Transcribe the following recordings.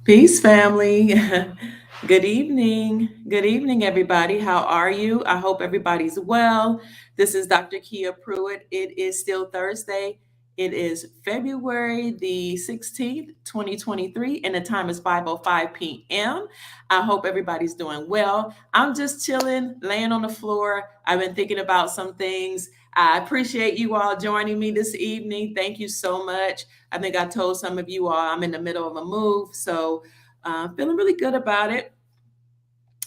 Peace, family. Good evening. Good evening, everybody. How are you? I hope everybody's well. This is Dr. Kia Pruitt. It is still Thursday. It is February the 16th, 2023, and the time is 5:05 p.m. I hope everybody's doing well. I'm just chilling, laying on the floor. I've been thinking about some things. I appreciate you all joining me this evening. Thank you so much. I think I told some of you all I'm in the middle of a move, so feeling really good about it.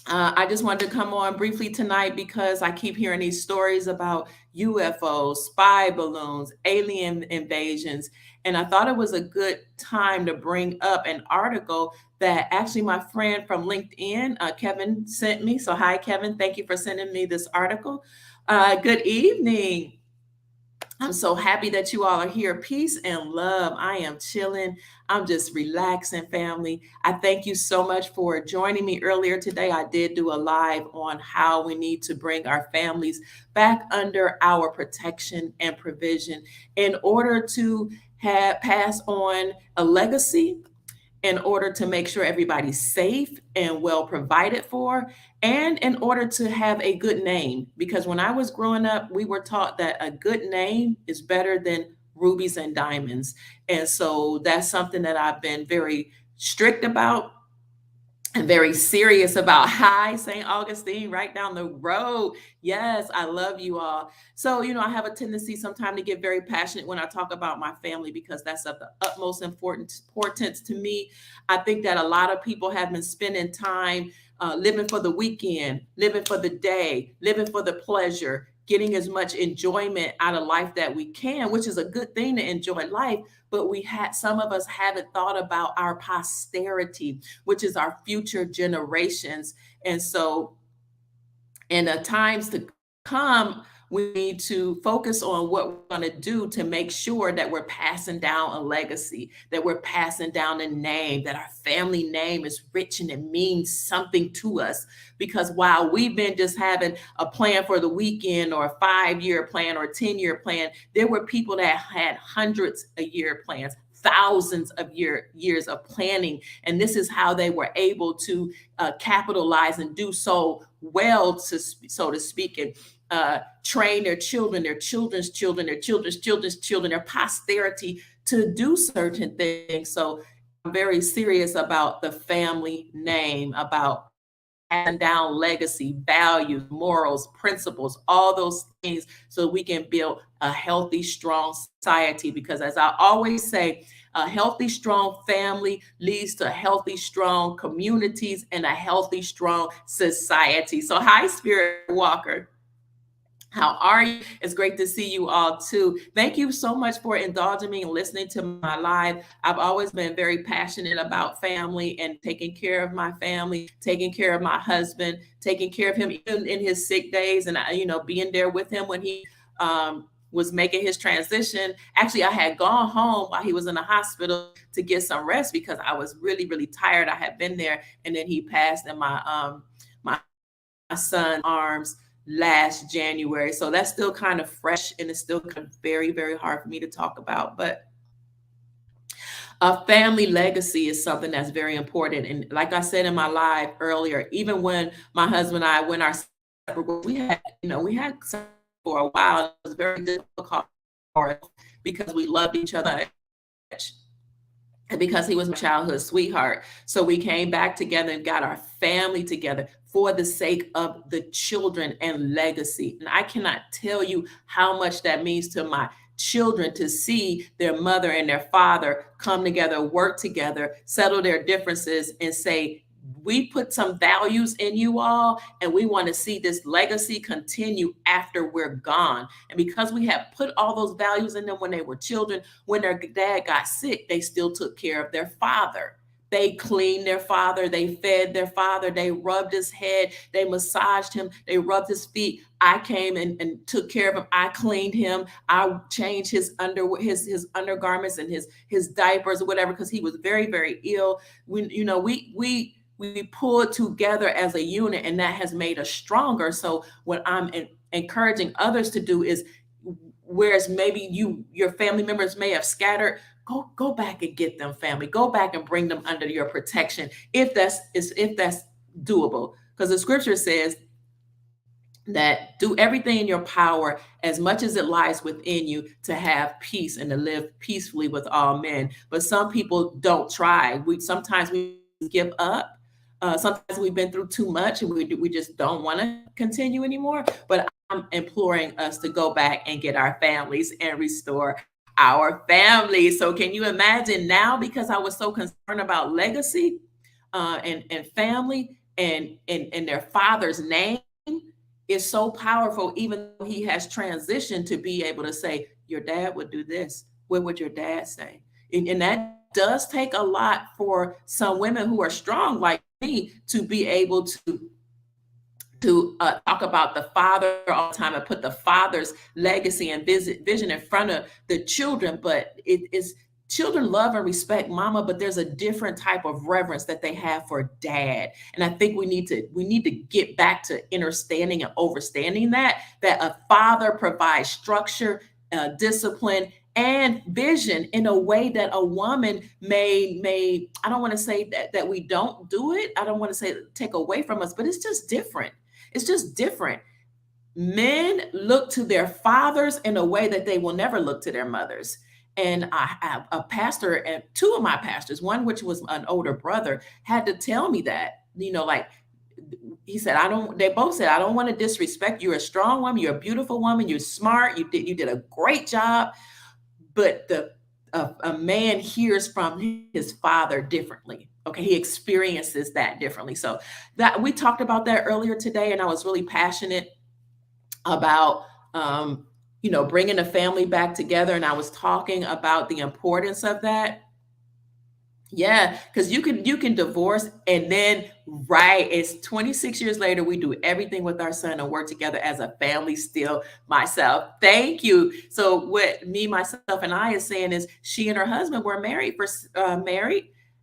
I just wanted to come on briefly tonight because I keep hearing these stories about UFOs, spy balloons, alien invasions, and I thought it was a good time to bring up an article that actually my friend from LinkedIn, Kevin, sent me. So, hi, Kevin. Thank you for sending me this article. Good evening. I'm so happy that you all are here. Peace and love. I am chilling. I'm just relaxing, family. I thank you so much for joining me earlier today. I did do a live on how we need to bring our families back under our protection and provision in order to have pass on a legacy, in order to make sure everybody's safe and well provided for, and in order to have a good name. Because when I was growing up, we were taught that a good name is better than rubies and diamonds. And so that's something that I've been very strict about and very serious about. Hi, St. Augustine, right down the road. Yes, I love you all. So, I have a tendency sometimes to get very passionate when I talk about my family because that's of the utmost importance to me. I think that a lot of people have been spending time living for the weekend, living for the day, living for the pleasure, getting as much enjoyment out of life that we can, which is a good thing to enjoy life. But some of us haven't thought about our posterity, which is our future generations. And so in the times to come, we need to focus on what we're going to do to make sure that we're passing down a legacy, that we're passing down a name, that our family name is rich and it means something to us. Because while we've been just having a plan for the weekend or a 5-year plan or a 10-year plan, there were people that had hundreds of year plans, thousands of years of planning. And this is how they were able to capitalize and do so well, so to speak, and train their children, their children's children, their children's children's children, their posterity to do certain things. So I'm very serious about the family name, about passing down legacy, values, morals, principles, all those things, so we can build a healthy, strong society. Because as I always say, a healthy, strong family leads to healthy, strong communities and a healthy, strong society. So, hi, Spirit Walker. How are you? It's great to see you all too. Thank you so much for indulging me and listening to my live. I've always been very passionate about family and taking care of my family, taking care of my husband, taking care of him even in his sick days, and being there with him when he was making his transition. Actually, I had gone home while he was in the hospital to get some rest because I was really, really tired. I had been there, and then he passed in my son's arms last January. So that's still kind of fresh and it's still kind of very, very hard for me to talk about. But a family legacy is something that's very important. And like I said in my live earlier, even when my husband and I went our separate ways, we had for a while. It was very difficult for us because we loved each other and because he was my childhood sweetheart. So we came back together and got our family together for the sake of the children and legacy. And I cannot tell you how much that means to my children to see their mother and their father come together, work together, settle their differences, and say, we put some values in you all, and we want to see this legacy continue after we're gone. And because we have put all those values in them when they were children, when their dad got sick, they still took care of their father. They cleaned their father, they fed their father, they rubbed his head, they massaged him, they rubbed his feet. I came and took care of him. I cleaned him. I changed his undergarments and his diapers or whatever, because he was very, very ill. We pulled together as a unit, and that has made us stronger. So what I'm encouraging others to do is, whereas maybe your family members may have scattered, go back and get them, family. Go back and bring them under your protection if that's doable. Because the scripture says that do everything in your power as much as it lies within you to have peace and to live peacefully with all men. But some people don't try. We give up. Sometimes we've been through too much and we just don't want to continue anymore. But I'm imploring us to go back and get our families and restore our families. So can you imagine now, because I was so concerned about legacy and family and their father's name is so powerful, even though he has transitioned to be able to say, your dad would do this. What would your dad say? And that does take a lot for some women who are strong like me to be able to talk about the father all the time and put the father's legacy and vision in front of the children. But it is children love and respect mama, but there's a different type of reverence that they have for dad. And I think we need to get back to understanding and overstanding that a father provides structure, discipline, and vision in a way that a woman may I don't want to say that we don't do it. I don't want to say take away from us, but it's just different. It's just different. Men look to their fathers in a way that they will never look to their mothers. And I have a pastor, and two of my pastors, one which was an older brother, had to tell me that, like he said, they both said, I don't want to disrespect you. You're a strong woman. You're a beautiful woman. You're smart. You did a great job. But a man hears from his father differently. Okay, he experiences that differently. So that we talked about that earlier today, and I was really passionate about bringing the family back together. And I was talking about the importance of that. Yeah, because you can divorce and then right, it's 26 years later, we do everything with our son and work together as a family still. Myself, thank you. So what me, myself, and I is saying is she and her husband were married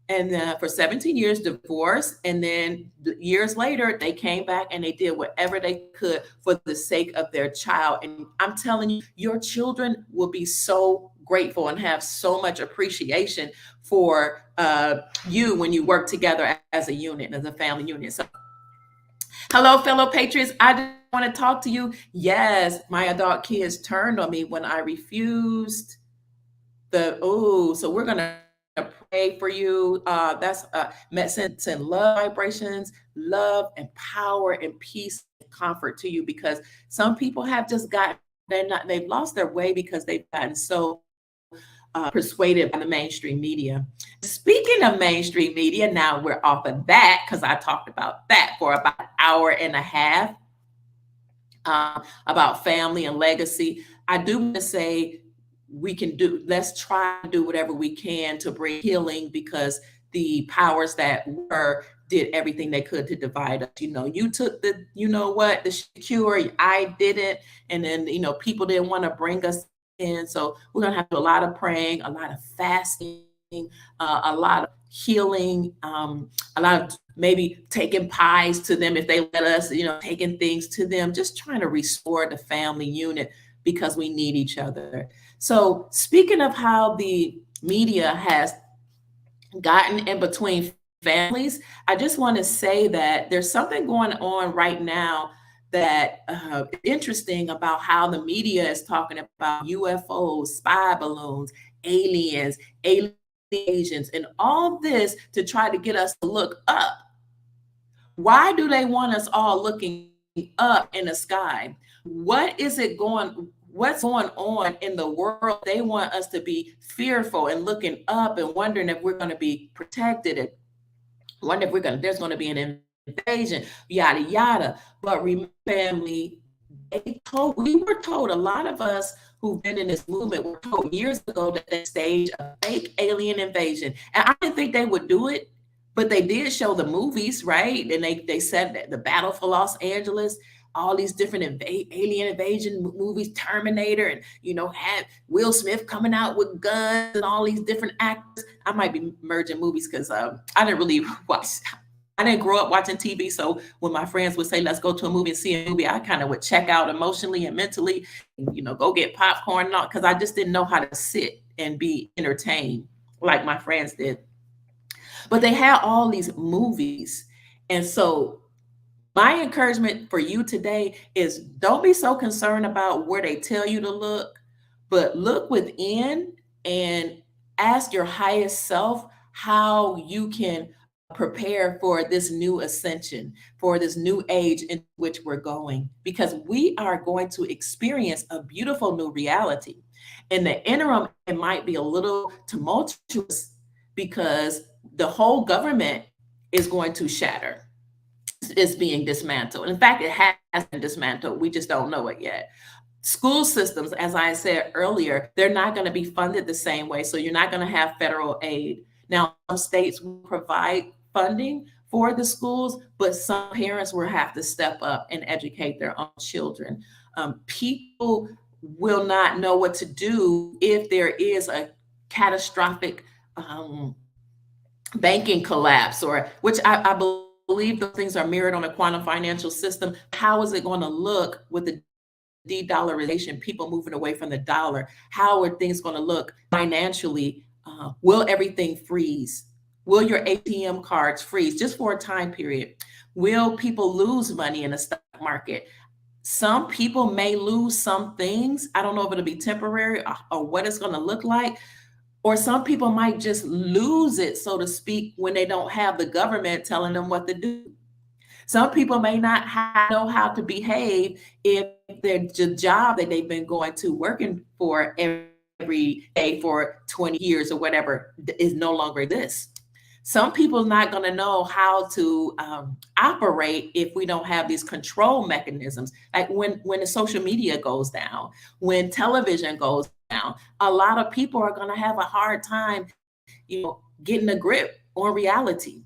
and for 17 years, divorced, and then years later they came back and they did whatever they could for the sake of their child. And I'm telling you, your children will be so grateful and have so much appreciation for you when you work together as a unit, as a family unit. So, hello, fellow patriots. I just want to talk to you. Yes, my adult kids turned on me when I refused so we're going to pray for you. That's send love vibrations, love and power and peace and comfort to you, because some people have just they've lost their way because they've gotten so persuaded by the mainstream media. Speaking of mainstream media, now we're off of that because I talked about that for about an hour and a half about family and legacy. I do want to say let's try to do whatever we can to bring healing, because the powers that did everything they could to divide us. You took the cure, I didn't. And then, people didn't want to bring us in. So we're going to have to do a lot of praying, a lot of fasting, a lot of healing, a lot of maybe taking pies to them if they let us, taking things to them, just trying to restore the family unit because we need each other. So speaking of how the media has gotten in between families, I just want to say that there's something going on right now that interesting about how the media is talking about UFOs, spy balloons, aliens, agents, and all this to try to get us to look up. Why do they want us all looking up in the sky? What's going on in the world? They want us to be fearful and looking up and wondering if we're going to be protected, and wonder if there's going to be an invasion, yada yada. But remember, family, we were told, a lot of us who've been in this movement were told years ago that they staged a fake alien invasion, and I didn't think they would do it, but they did show the movies, right? And they said that the battle for Los Angeles, all these different alien invasion movies, Terminator, and had Will Smith coming out with guns and all these different actors. I might be merging movies because I didn't really watch. I didn't grow up watching TV, so when my friends would say, let's go to a movie and see a movie, I kind of would check out emotionally and mentally, go get popcorn and all, because I just didn't know how to sit and be entertained like my friends did. But they had all these movies. And so my encouragement for you today is don't be so concerned about where they tell you to look, but look within and ask your highest self how you can prepare for this new ascension, for this new age in which we're going, because we are going to experience a beautiful new reality. In the interim, it might be a little tumultuous because the whole government is going to shatter, is being dismantled. In fact, it has been dismantled. We just don't know it yet. School systems, as I said earlier, they're not going to be funded the same way. So you're not going to have federal aid. Now, some states will provide funding for the schools, but some parents will have to step up and educate their own children. People will not know what to do if there is a catastrophic banking collapse, or which I believe those things are mirrored on a quantum financial system. How is it going to look with the de-dollarization, people moving away from the dollar? How are things going to look financially? Will everything freeze? Will your ATM cards freeze just for a time period? Will people lose money in the stock market? Some people may lose some things. I don't know if it'll be temporary or what it's going to look like. Or some people might just lose it, so to speak, when they don't have the government telling them what to do. Some people may not know how to behave if their job that they've been going to working for every day for 20 years or whatever is no longer this. Some people are not going to know how to operate if we don't have these control mechanisms. Like when the social media goes down, when television goes down, a lot of people are going to have a hard time, getting a grip on reality.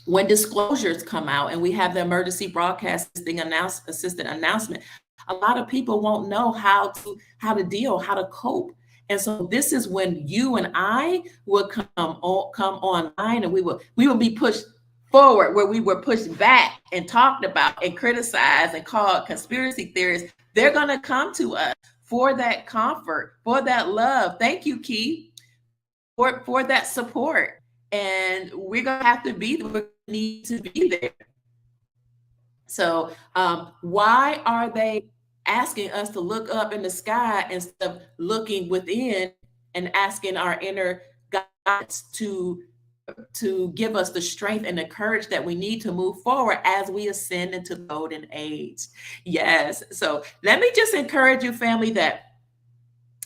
When disclosures come out and we have the emergency broadcasting assistant announcement, a lot of people won't know how to deal, how to cope. And so this is when you and I will come online, and we will be pushed forward where we were pushed back and talked about and criticized and called conspiracy theorists. They're going to come to us for that comfort, for that love. Thank you, Keith, for that support. And we're going to have to be there. We need to be there. So why are they asking us to look up in the sky instead of looking within and asking our inner guides to give us the strength and the courage that we need to move forward as we ascend into the golden age? Yes. So let me just encourage you, family, that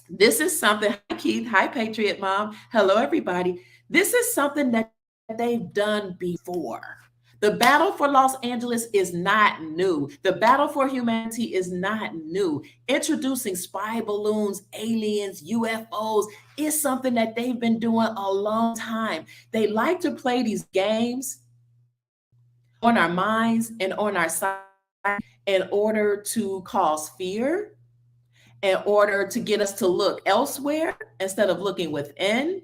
this is something. Hi, Keith. Hi, Patriot Mom. Hello, everybody. This is something that they've done before. The battle for Los Angeles is not new. The battle for humanity is not new. Introducing spy balloons, aliens, UFOs is something that they've been doing a long time. They like to play these games on our minds and on our side in order to cause fear, in order to get us to look elsewhere instead of looking within,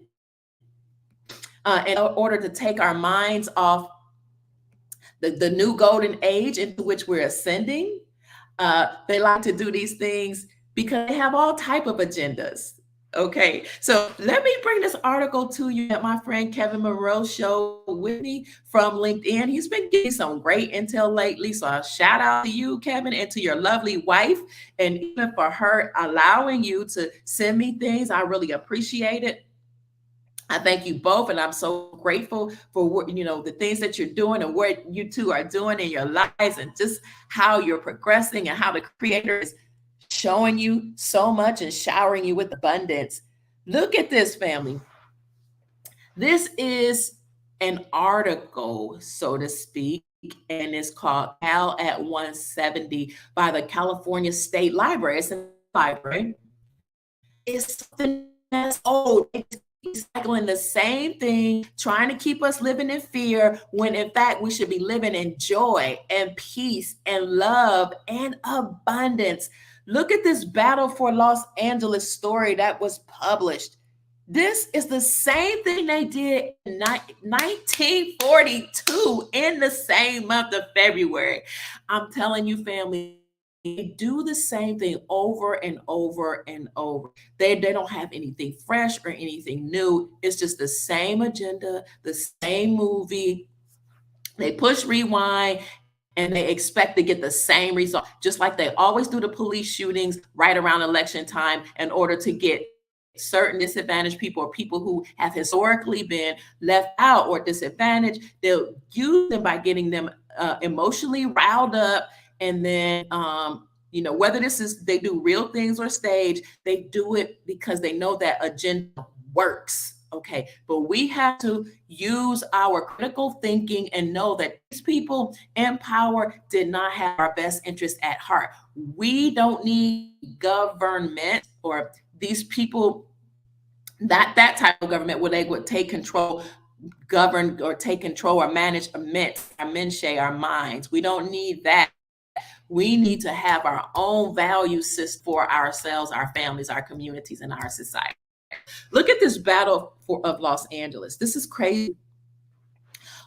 in order to take our minds off the new golden age into which we're ascending. They like to do these things because they have all type of agendas. Okay, so let me bring this article to you that my friend Kevin Monroe showed with me from LinkedIn. He's been getting some great intel lately, so a shout out to you, Kevin, and to your lovely wife, and even for her allowing you to send me things. I really appreciate it. I thank you both, and I'm so grateful for what, the things that you're doing and what you two are doing in your lives, and just how you're progressing and how the Creator is showing you so much and showering you with abundance. Look at this, family. This is an article, so to speak, and it's called Cal at 170 by the California State Library. It's a library. It's something that's old. It's cycling the same thing, trying to keep us living in fear, when in fact we should be living in joy and peace and love and abundance. Look at this Battle for Los Angeles story that was published. This is the same thing they did in 1942 in the same month of February. I'm telling you, family, They do the same thing over and over and over. They don't have anything fresh or anything new. It's just the same agenda, the same movie. They push rewind and they expect to get the same result, just like they always do the police shootings right around election time in order to get certain disadvantaged people or people who have historically been left out or disadvantaged. They'll use them by getting them emotionally riled up. And then, whether this is they do real things or stage, they do it because they know that agenda works. Okay, but we have to use our critical thinking and know that these people in power did not have our best interest at heart. We don't need government or these people, that type of government where they would take control, govern or take control or manage our menche, our minds. We don't need that. We need to have our own value system for ourselves, our families, our communities, and our society. Look at this of Los Angeles. This is crazy.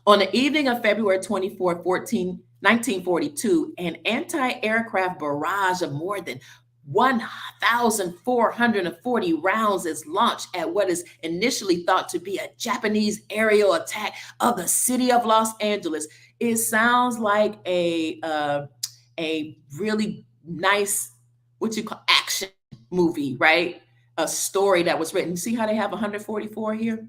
On the evening of February 24, 1942, an anti-aircraft barrage of more than 1,440 rounds is launched at what is initially thought to be a Japanese aerial attack of the city of Los Angeles. It sounds like a really nice, what you call action movie, right? A story that was written. See how they have 144 here?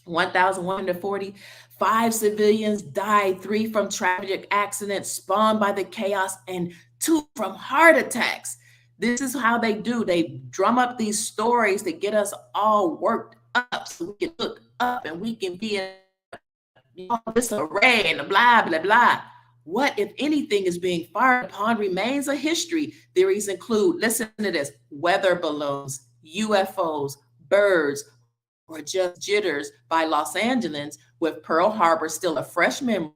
1,140. 5 civilians died, 3 from tragic accidents spawned by the chaos, and 2 from heart attacks. This is how they do. They drum up these stories to get us all worked up so we can look up and we can be in disarray and blah, blah, blah. What, if anything, is being fired upon remains a history. Theories include, listen to this, weather balloons, UFOs, birds, or just jitters by Los Angeles, with Pearl Harbor still a fresh memory,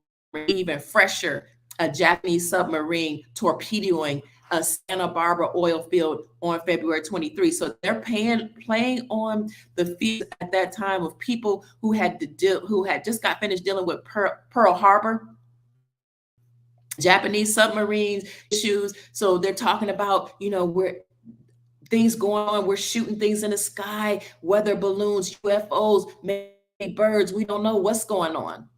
even fresher, a Japanese submarine torpedoing a Santa Barbara oil field on February 23. So they're playing on the field at that time of people who had just got finished dealing with Pearl Harbor, Japanese submarines issues. So they're talking about, we're things going on. We're shooting things in the sky, weather balloons, UFOs, maybe birds. We don't know what's going on.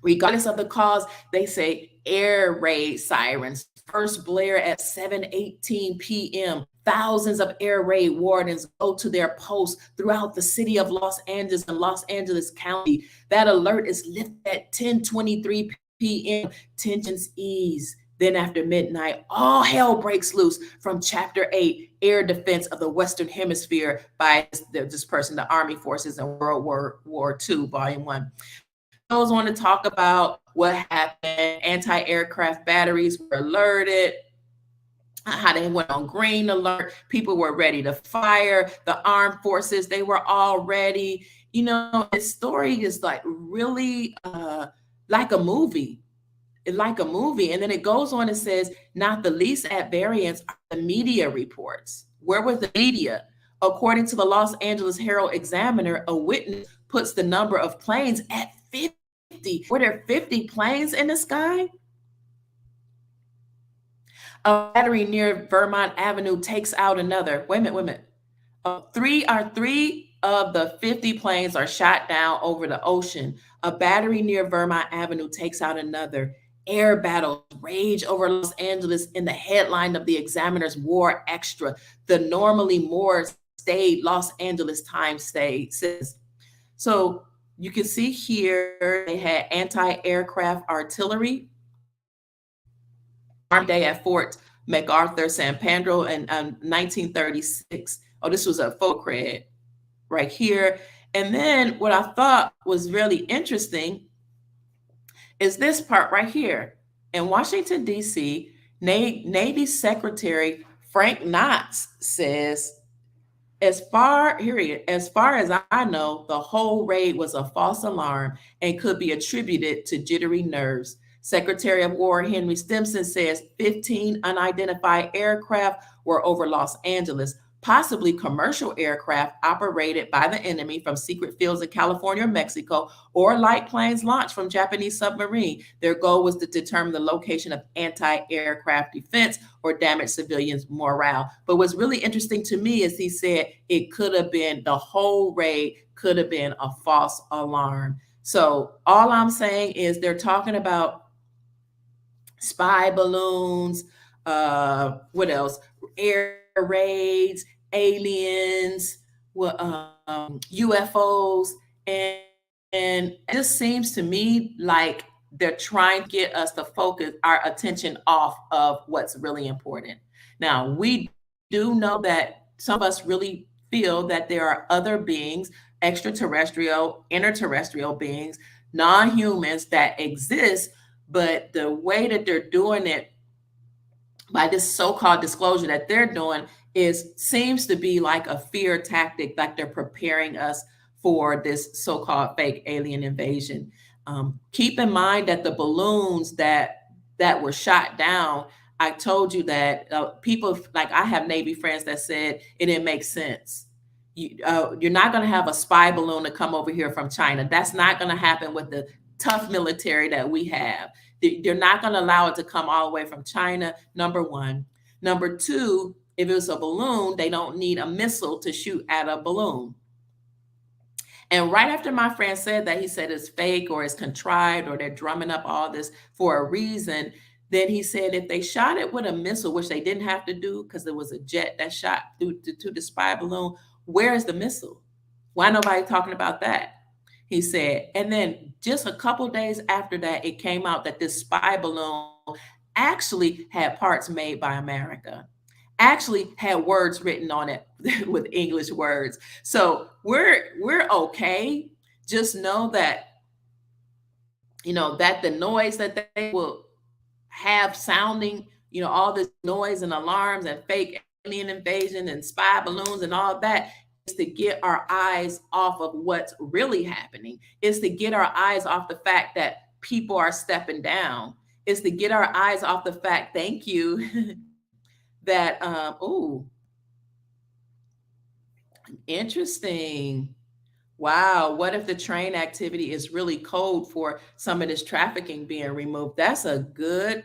Regardless of the cause, they say air raid sirens first blare at 7:18 p.m. Thousands of air raid wardens go to their posts throughout the city of Los Angeles and Los Angeles County. That alert is lifted at 10:23 p.m. Tensions ease. Then after midnight, all hell breaks loose from Chapter 8, Air Defense of the Western Hemisphere by this person, the Army Forces in World War II, Volume 1. Goes on to talk about what happened. Anti-aircraft batteries were alerted, how they went on green alert. People were ready to fire. The armed forces, they were all ready. This story is like really like a movie. Like a movie. And then it goes on and says, not the least at variance are the media reports. Where was the media? According to the Los Angeles Herald Examiner, a witness puts the number of planes at 50. Were there 50 planes in the sky? A battery near Vermont Avenue takes out another. Wait a minute. Three of the 50 planes are shot down over the ocean. A battery near Vermont Avenue takes out another. Air battles rage over Los Angeles in the headline of the Examiner's War Extra. The normally more staid Los Angeles Times says. So you can see here they had anti-aircraft artillery. Armed day at Fort MacArthur, San Pedro in 1936. Oh, this was a photo cred right here. And then what I thought was really interesting is this part right here. In Washington, D.C., Navy Secretary Frank Knotts says, as far as I know, the whole raid was a false alarm and could be attributed to jittery nerves. Secretary of War Henry Stimson says 15 unidentified aircraft were over Los Angeles. possibly commercial aircraft operated by the enemy from secret fields in California or Mexico, or light planes launched from Japanese submarine. Their goal was to determine the location of anti-aircraft defense or damage civilians' morale. But what's really interesting to me is he said it could have been the whole raid could have been a false alarm. So all I'm saying is they're talking about spy balloons, what else? Air raids, aliens, UFOs, and it just seems to me like they're trying to get us to focus our attention off of what's really important. Now, we do know that some of us really feel that there are other beings, extraterrestrial, interterrestrial beings, non-humans that exist, but the way that they're doing it by this so-called disclosure that they're doing is seems to be like a fear tactic, like they're preparing us for this so-called fake alien invasion. Keep in mind that the balloons that were shot down, I told you that people like I have Navy friends that said it didn't make sense. You're not going to have a spy balloon to come over here from China. That's not going to happen with the tough military that we have. They're not going to allow it to come all the way from China, number one. Number two, if it was a balloon, they don't need a missile to shoot at a balloon. And right after my friend said that, he said it's fake or it's contrived or they're drumming up all this for a reason. Then he said if they shot it with a missile, which they didn't have to do because there was a jet that shot through to the spy balloon, where is the missile? Why nobody talking about that? He said, and then just a couple days after that, it came out that this spy balloon actually had parts made by America, actually had words written on it with English words. So we're okay. Just know that, that the noise that they will have sounding, all this noise and alarms and fake alien invasion and spy balloons and all that is to get our eyes off of what's really happening. Is to get our eyes off the fact that people are stepping down. Is to get our eyes off the fact, thank you, that, interesting. Wow, what if the train activity is really code for some of this trafficking being removed? That's a good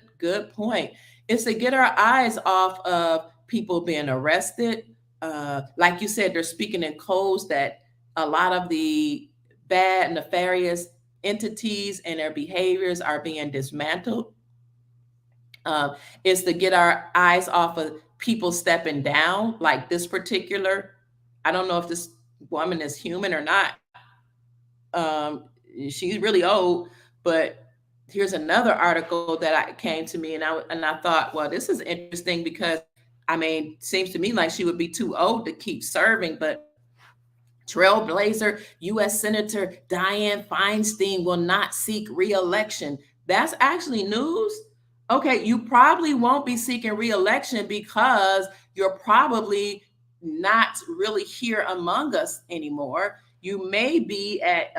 point. It's to get our eyes off of people being arrested. Like you said, they're speaking in codes that a lot of the bad, nefarious entities and their behaviors are being dismantled. Is to get our eyes off of people stepping down, like this particular. I don't know if this woman is human or not. Um, she's really old, but here's another article that came to me, and I thought, well, this is interesting because I mean, seems to me like she would be too old to keep serving, but Trailblazer U.S. Senator Dianne Feinstein will not seek re-election. That's actually news. Okay, you probably won't be seeking re-election because you're probably not really here among us anymore. You may be at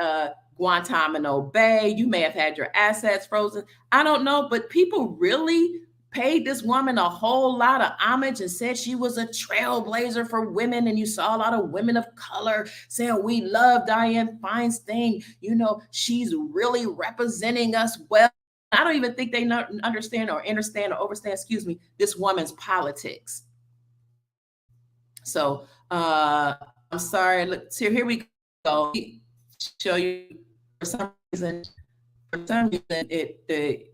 Guantanamo Bay. You may have had your assets frozen. I don't know, but people really paid this woman a whole lot of homage and said she was a trailblazer for women. And you saw a lot of women of color saying, we love Dianne Feinstein. She's really representing us well. I don't even think they understand or overstand, this woman's politics. So I'm sorry. Look, so here we go. Show you for some reason the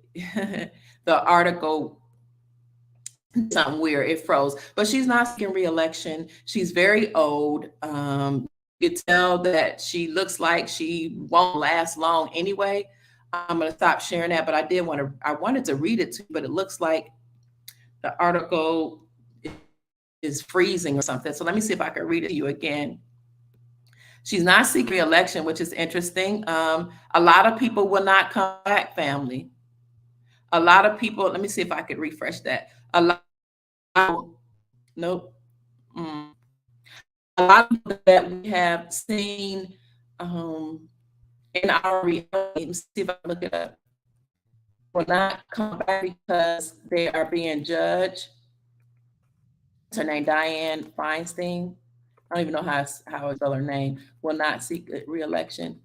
article something weird. It froze. But she's not seeking re-election. She's very old. You could tell that she looks like she won't last long anyway. I'm going to stop sharing that, but I wanted to read it to you, but it looks like the article is freezing or something. So let me see if I can read it to you again. She's not seeking re-election, which is interesting. A lot of people will not come back, family. A lot of people, let me see if I could refresh that. Nope. A lot of people that we have seen in our reality, let me see if I can look it up, will not come back because they are being judged. her name, Diane Feinstein. I don't even know how I spell her name. Will not seek reelection.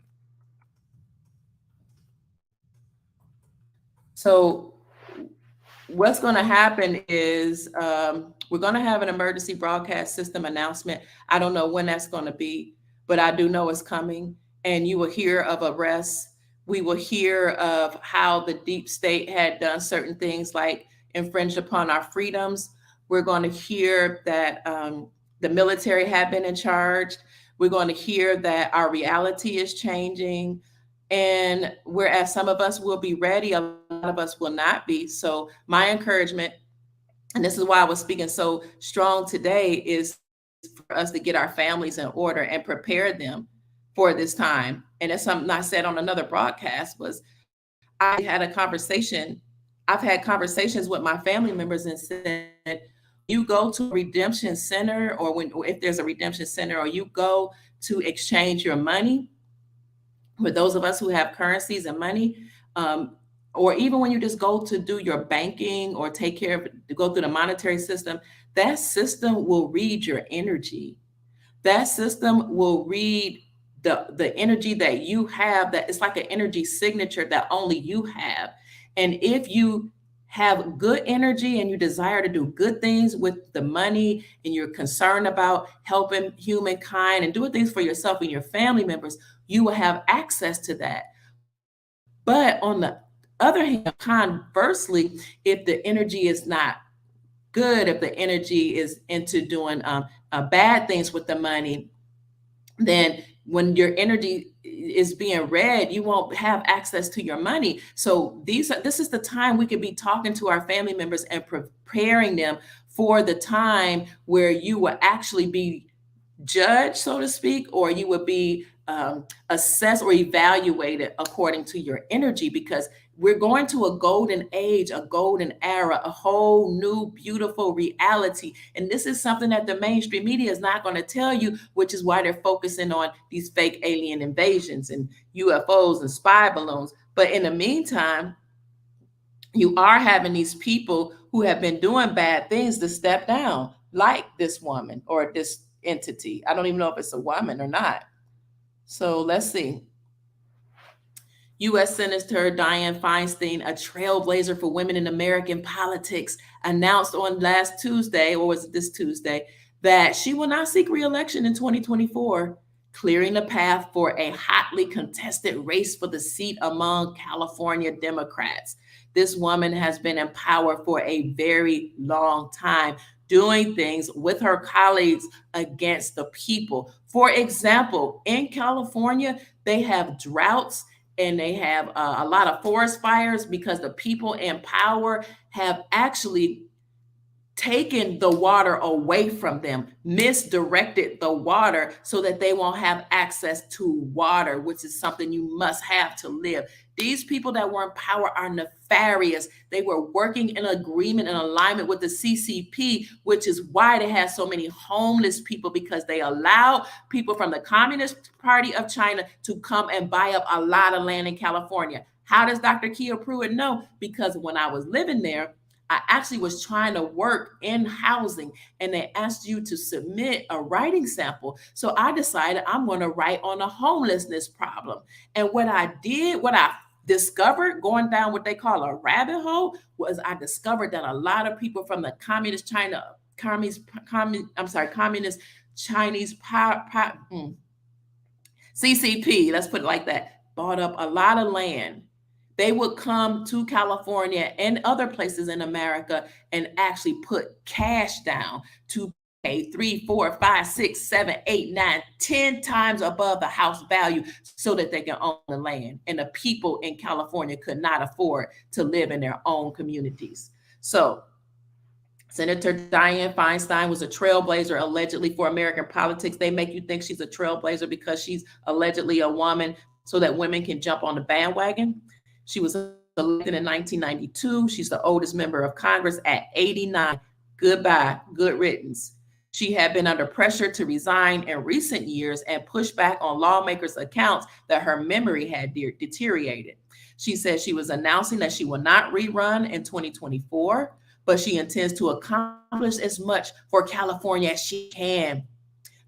So what's going to happen is we're going to have an emergency broadcast system announcement. I don't know when that's going to be, but I do know it's coming. And you will hear of arrests. We will hear of how the deep state had done certain things like infringe upon our freedoms. We're going to hear that the military have been in charge. We're going to hear that our reality is changing. And whereas some of us will be ready, a lot of us will not be. So my encouragement, and this is why I was speaking so strong today, is for us to get our families in order and prepare them for this time. And it's something I said on another broadcast was I had a conversation. I've had conversations with my family members and said, you go to a redemption center, or if there's a redemption center, or you go to exchange your money, for those of us who have currencies and money, or even when you just go to do your banking or take care of, to go through the monetary system, that system will read your energy. That system will read the energy that you have, that it's like an energy signature that only you have. And if you have good energy and you desire to do good things with the money, and you're concerned about helping humankind and doing things for yourself and your family members, you will have access to that. But on the other hand, conversely, if the energy is not good, if the energy is into doing bad things with the money, then when your energy is being read, you won't have access to your money. So this is the time we could be talking to our family members and preparing them for the time where you will actually be judged, so to speak, or you would be assessed or evaluated according to your energy, because we're going to a golden age, a golden era, a whole new beautiful reality. And this is something that the mainstream media is not going to tell you, which is why they're focusing on these fake alien invasions and UFOs and spy balloons. But in the meantime, you are having these people who have been doing bad things to step down, like this woman or this entity. I don't even know if it's a woman or not. So let's see. U.S. Senator Dianne Feinstein, a trailblazer for women in American politics, announced on last Tuesday, or was it this Tuesday, that she will not seek re-election in 2024, clearing the path for a hotly contested race for the seat among California Democrats. This woman has been in power for a very long time, doing things with her colleagues against the people. For example, in California, they have droughts and they have a lot of forest fires because the people in power have actually taken the water away from them, misdirected the water so that they won't have access to water, which is something you must have to live. These people that were in power are nefarious. They were working in agreement and alignment with the CCP, which is why they had so many homeless people, because they allowed people from the Communist Party of China to come and buy up a lot of land in California. How does Dr. Kia Pruitt know? Because when I was living there, I actually was trying to work in housing, and they asked you to submit a writing sample. So I decided I'm going to write on a homelessness problem. And what I discovered going down what they call a rabbit hole was I discovered that a lot of people from the communist Chinese CCP, let's put it like that, bought up a lot of land. They would come to California and other places in America and actually put cash down to pay 3, 4, 5, 6, 7, 8, 9, 10 times above the house value so that they can own the land. And the people in California could not afford to live in their own communities. So Senator Dianne Feinstein was a trailblazer allegedly for American politics. They make you think she's a trailblazer because she's allegedly a woman so that women can jump on the bandwagon. She was elected in 1992. She's the oldest member of Congress at 89. Goodbye, good riddance. She had been under pressure to resign in recent years and pushed back on lawmakers' accounts that her memory had deteriorated. She said she was announcing that she will not rerun in 2024, but she intends to accomplish as much for California as she can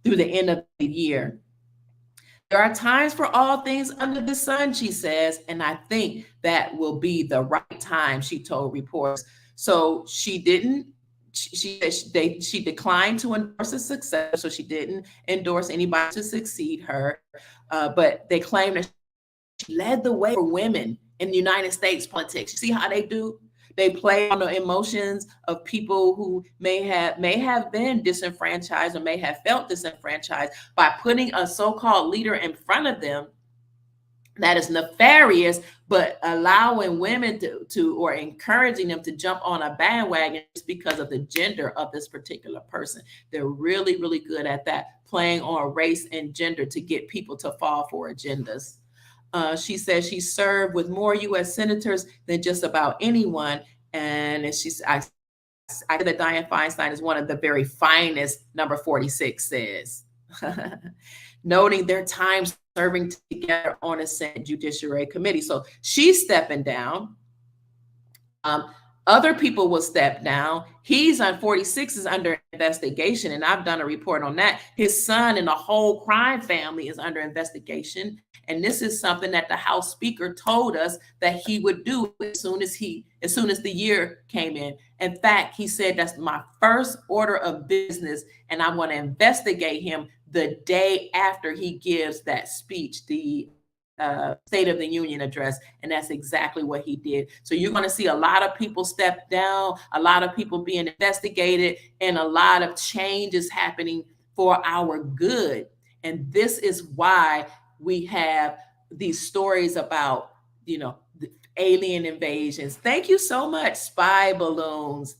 through the end of the year. There are times for all things under the sun, she says, and I think that will be the right time, she told reporters. So she didn't. She declined to endorse a successor, so she didn't endorse anybody to succeed her. But they claim that she led the way for women in the United States politics. You see how they do? They play on the emotions of people who may have been disenfranchised or may have felt disenfranchised by putting a so-called leader in front of them that is nefarious, but allowing women to or encouraging them to jump on a bandwagon just because of the gender of this particular person. They're really, really good at that, playing on race and gender to get people to fall for agendas. She says she served with more U.S. senators than just about anyone. And I said that Dianne Feinstein is one of the very finest, number 46 says. Noting their time serving together on a Senate Judiciary Committee. So she's stepping down. Other people will step down. He's on 46 is under investigation, and I've done a report on that. His son and the whole crime family is under investigation. And this is something that the House Speaker told us that he would do as soon as the year came in. In fact, he said that's my first order of business, and I'm going to investigate him the day after he gives that speech, the State of the Union address, and that's exactly what he did. So you're going to see a lot of people step down, a lot of people being investigated, and a lot of changes happening for our good. And this is why we have these stories about, the alien invasions. Thank you so much, Spy Balloons.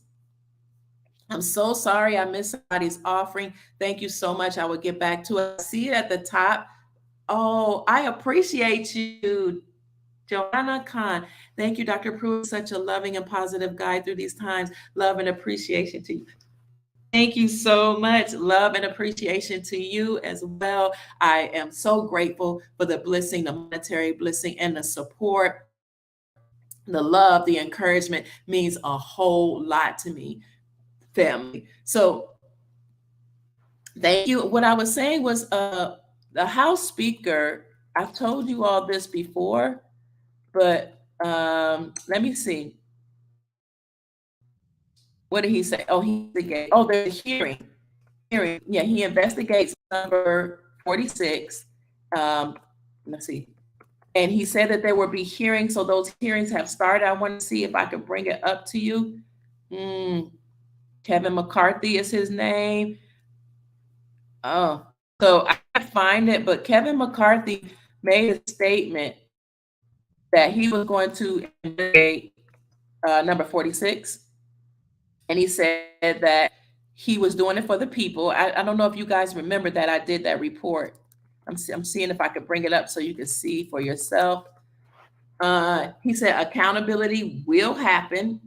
I'm so sorry I missed somebody's offering. Thank you so much. I will get back to it. I see it at the top. Oh, I appreciate you, Joanna Khan. Thank you, Dr. Pruitt, such a loving and positive guide through these times. Love and appreciation to you. Thank you so much. Love and appreciation to you as well. I am so grateful for the blessing, the monetary blessing, and the support. The love, the encouragement means a whole lot to me, family. So thank you. What I was saying was the House Speaker, I've told you all this before, but let me see. What did he say? Oh, there's a hearing. Yeah, he investigates number 46. Let's see. And he said that there will be hearings. So those hearings have started. I want to see if I can bring it up to you. Kevin McCarthy is his name. Oh, so I can't find it, but Kevin McCarthy made a statement that he was going to investigate number 46. And he said that he was doing it for the people. I don't know if you guys remember that I did that report. I'm seeing if I could bring it up so you can see for yourself. He said accountability will happen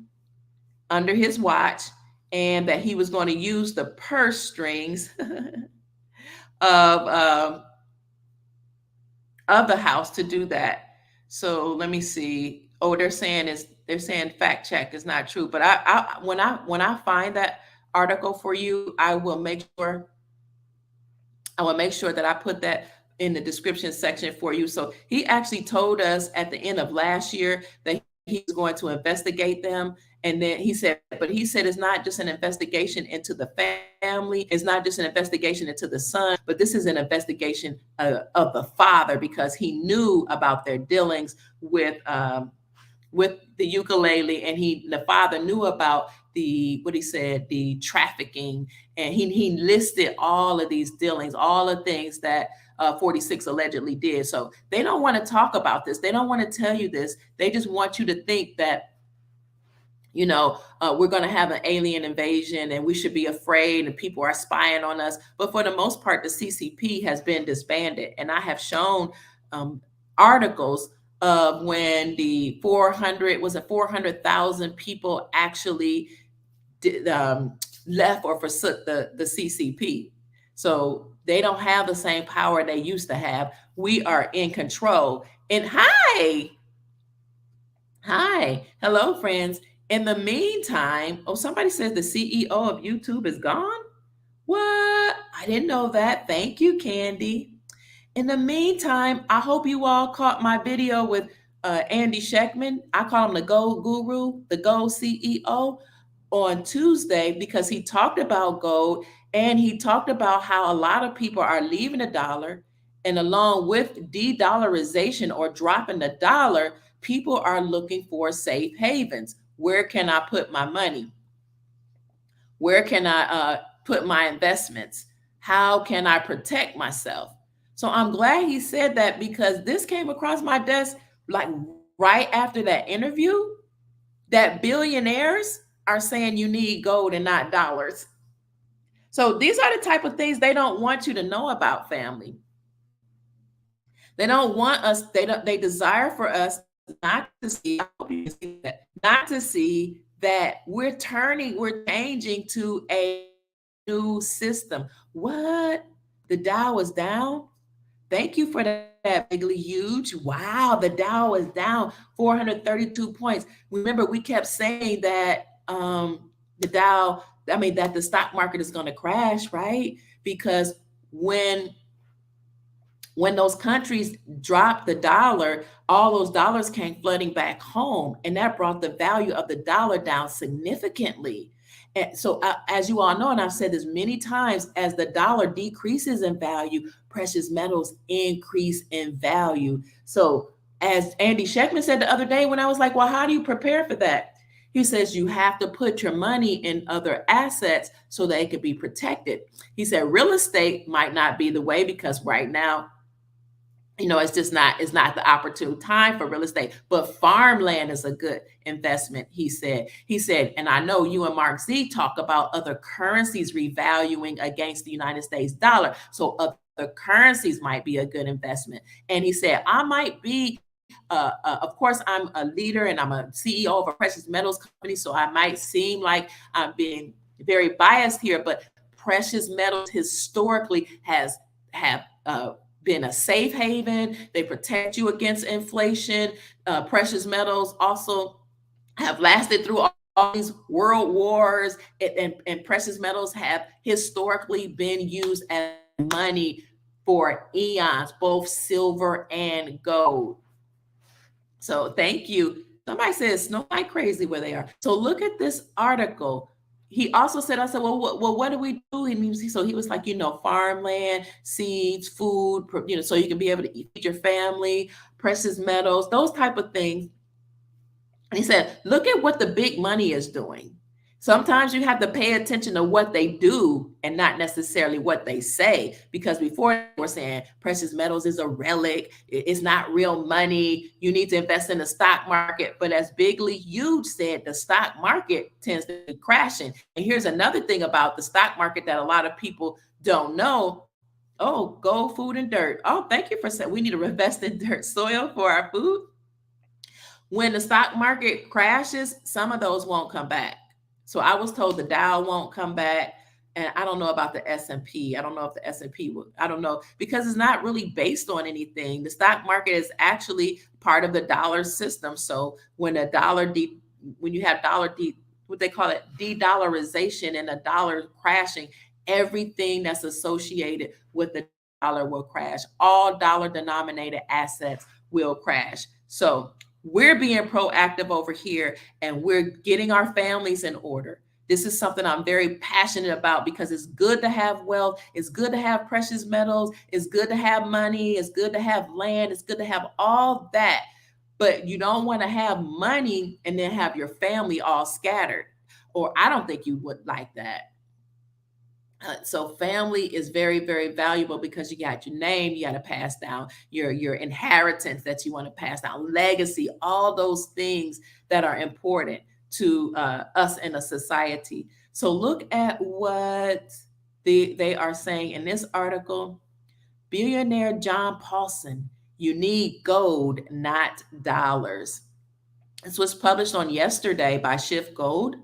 under his watch, and that he was going to use the purse strings of the House to do that. So let me see. Oh, they're saying fact check is not true. But when I find that article for you, I will make sure that I put that in the description section for you. So he actually told us at the end of last year that he was going to investigate them. And then he said it's not just an investigation into the family. It's not just an investigation into the son, but this is an investigation of the father, because he knew about their dealings with the ukulele, and the father knew about the trafficking, and he listed all of these dealings, all the things that 46 allegedly did. So they don't want to talk about this. They don't want to tell you this. They just want you to think that we're going to have an alien invasion and we should be afraid and people are spying on us. But for the most part, the CCP has been disbanded. And I have shown articles of when the 400,000 people actually left or forsook the CCP. So they don't have the same power they used to have. We are in control. And hi, hello, friends. In the meantime, oh, somebody says the CEO of YouTube is gone. What? I didn't know that. Thank you, Candy. In the meantime, I hope you all caught my video with Andy Scheckman. I call him the Gold Guru, the Gold CEO, on Tuesday because he talked about gold and he talked about how a lot of people are leaving the dollar. And along with de dollarization or dropping the dollar, people are looking for safe havens. Where can I put my money? Where can I put my investments? How can I protect myself? So I'm glad he said that because this came across my desk like right after that interview that billionaires are saying you need gold and not dollars. So these are the type of things they don't want you to know about, family. They don't want us, they desire for us not to see, I hope you can see that, not to see that we're changing to a new system. What? The Dow is down? Thank you for that, Bigly Huge. Wow, the Dow is down 432 points. Remember, we kept saying that the Dow, I mean, that the stock market is going to crash, right? Because when those countries dropped the dollar, all those dollars came flooding back home, and that brought the value of the dollar down significantly. And so, as you all know, and I've said this many times, as the dollar decreases in value, precious metals increase in value. So, as Andy Scheckman said the other day, when I was like, well, how do you prepare for that? He says you have to put your money in other assets so that it can be protected. He said real estate might not be the way because right now, it's not the opportune time for real estate, but farmland is a good investment. He said, and I know you and Mark Z talk about other currencies revaluing against the United States dollar, so other currencies might be a good investment. And he said I might be of course I'm a leader and I'm a CEO of a precious metals company, so I might seem like I'm being very biased here, but precious metals historically have been a safe haven. They protect you against inflation. Precious metals also have lasted through all these world wars, and precious metals have historically been used as money for eons, both silver and gold. So thank you. Somebody says snow like crazy where they are. So look at this article. He also said, I said, well, what do we do? So he was like, farmland, seeds, food, so you can be able to feed your family, precious metals, those type of things. And he said, look at what the big money is doing. Sometimes you have to pay attention to what they do and not necessarily what they say, because before they were saying precious metals is a relic, it's not real money, you need to invest in the stock market. But as Bigly Huge said, the stock market tends to be crashing. And here's another thing about the stock market that a lot of people don't know. Oh, gold, food, and dirt. Oh, thank you for saying we need to invest in dirt soil for our food. When the stock market crashes, some of those won't come back. So I was told the Dow won't come back, and I don't know about the S&P. I don't know if the S&P will. I don't know, because it's not really based on anything. The stock market is actually part of the dollar system. So when when you have what they call it, de-dollarization, and the dollar crashing, everything that's associated with the dollar will crash. All dollar denominated assets will crash. So we're being proactive over here, and we're getting our families in order. This is something I'm very passionate about because it's good to have wealth. It's good to have precious metals. It's good to have money. It's good to have land. It's good to have all that. But you don't want to have money and then have your family all scattered. Or I don't think you would like that. So family is very, very valuable because you got your name, you got to pass down your inheritance that you want to pass down, legacy, all those things that are important to us in a society. So look at what they are saying in this article. Billionaire John Paulson, you need gold, not dollars. This was published on yesterday by Shift Gold.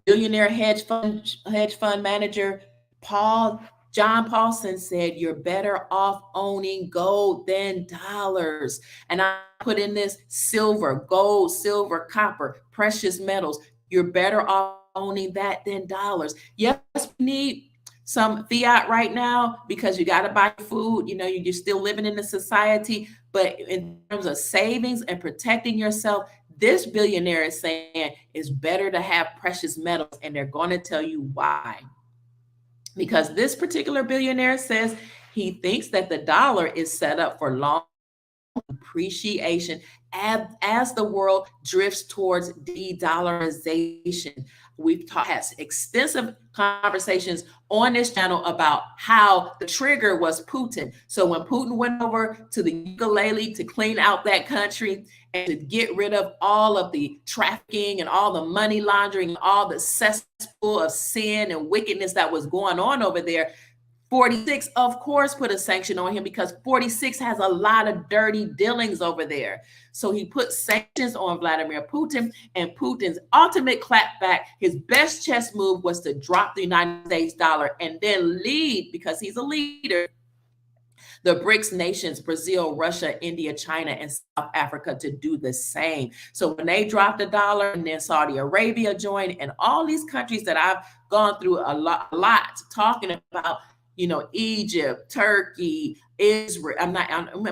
Billionaire hedge fund manager Paul John Paulson said, you're better off owning gold than dollars. And I put in this silver, gold, silver, copper, precious metals. You're better off owning that than dollars. Yes, we need some fiat right now because you got to buy food. You know, you're still living in a society. But in terms of savings and protecting yourself, this billionaire is saying it's better to have precious metals. And they're going to tell you why. Because this particular billionaire says he thinks that the dollar is set up for long appreciation as the world drifts towards de-dollarization. We've had extensive conversations on this channel about how the trigger was Putin. So when Putin went over to the ukulele to clean out that country and to get rid of all of the trafficking and all the money laundering and all the cesspool of sin and wickedness that was going on over there, 46, of course, put a sanction on him because 46 has a lot of dirty dealings over there. So he put sanctions on Vladimir Putin, and Putin's ultimate clapback, his best chess move was to drop the United States dollar and then lead, because he's a leader, the BRICS nations, Brazil, Russia, India, China, and South Africa to do the same. So when they dropped the dollar and then Saudi Arabia joined, and all these countries that I've gone through a lot talking about, you know, Egypt, Turkey, Israel,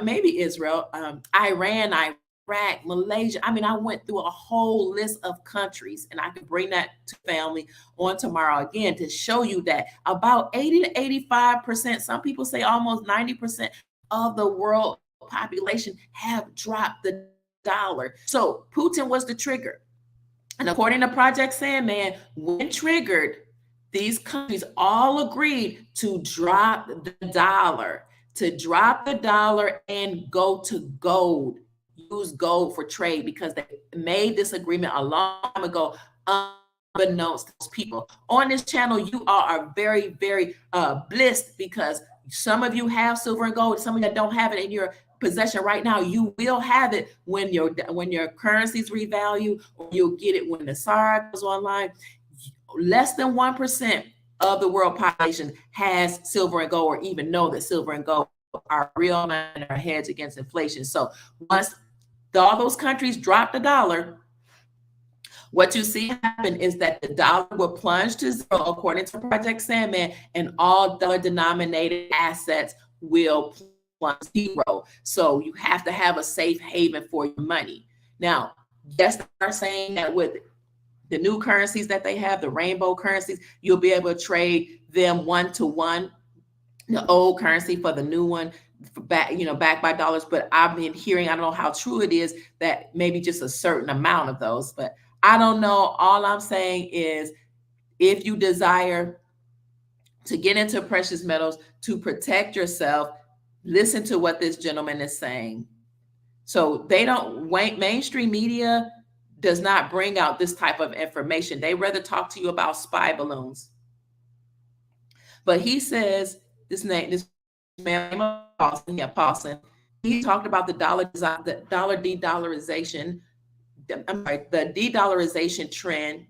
maybe Israel, Iran, Iraq, Malaysia. I mean, I went through a whole list of countries, and I could bring that to family on tomorrow again to show you that about 80 to 85%, some people say almost 90% of the world population have dropped the dollar. So Putin was the trigger. And according to Project Sandman, when triggered, these countries all agreed to drop the dollar, and go to gold, use gold for trade, because they made this agreement a long time ago, unbeknownst to people. On this channel, you all are very, very blessed, because some of you have silver and gold, some of you don't have it in your possession right now. You will have it when your currencies revalue, or you'll get it when the SAR goes online. Less than 1% of the world population has silver and gold, or even know that silver and gold are real and are hedged against inflation. So once all those countries drop the dollar, what you see happen is that the dollar will plunge to zero, according to Project Sandman, and all dollar-denominated assets will plunge zero. So you have to have a safe haven for your money. Now, yes, they're saying that with the new currencies that they have, the rainbow currencies, you'll be able to trade them one-to-one, the old currency for the new one, backed by dollars. But I've been hearing, I don't know how true it is, that maybe just a certain amount of those, but I don't know. All I'm saying is, if you desire to get into precious metals to protect yourself, listen to what this gentleman is saying. So mainstream media does not bring out this type of information. They rather talk to you about spy balloons. But he says, this man, Paulson, he talked about the dollar de-dollarization, the de-dollarization trend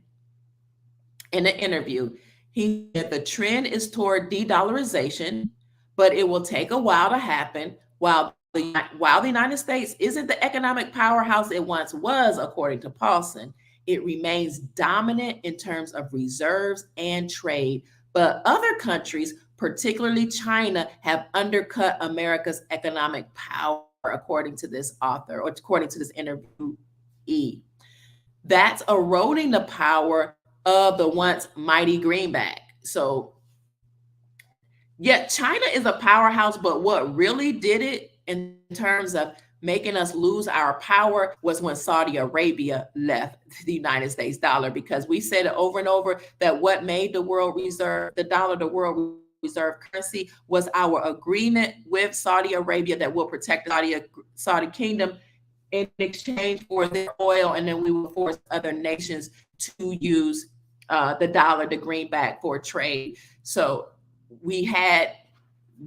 in an interview. He said the trend is toward de-dollarization, but it will take a while to happen. While the United States isn't the economic powerhouse it once was, according to Paulson, it remains dominant in terms of reserves and trade. But other countries, particularly China, have undercut America's economic power, according to this author, or according to this interviewee. That's eroding the power of the once mighty greenback. So, yeah, China is a powerhouse, but what really did it in terms of making us lose our power was when Saudi Arabia left the United States dollar, because we said it over and over that what made the world reserve, the dollar, the world reserve currency, was our agreement with Saudi Arabia that will protect the Saudi kingdom in exchange for their oil, and then we will force other nations to use the dollar, the greenback, for trade. So we had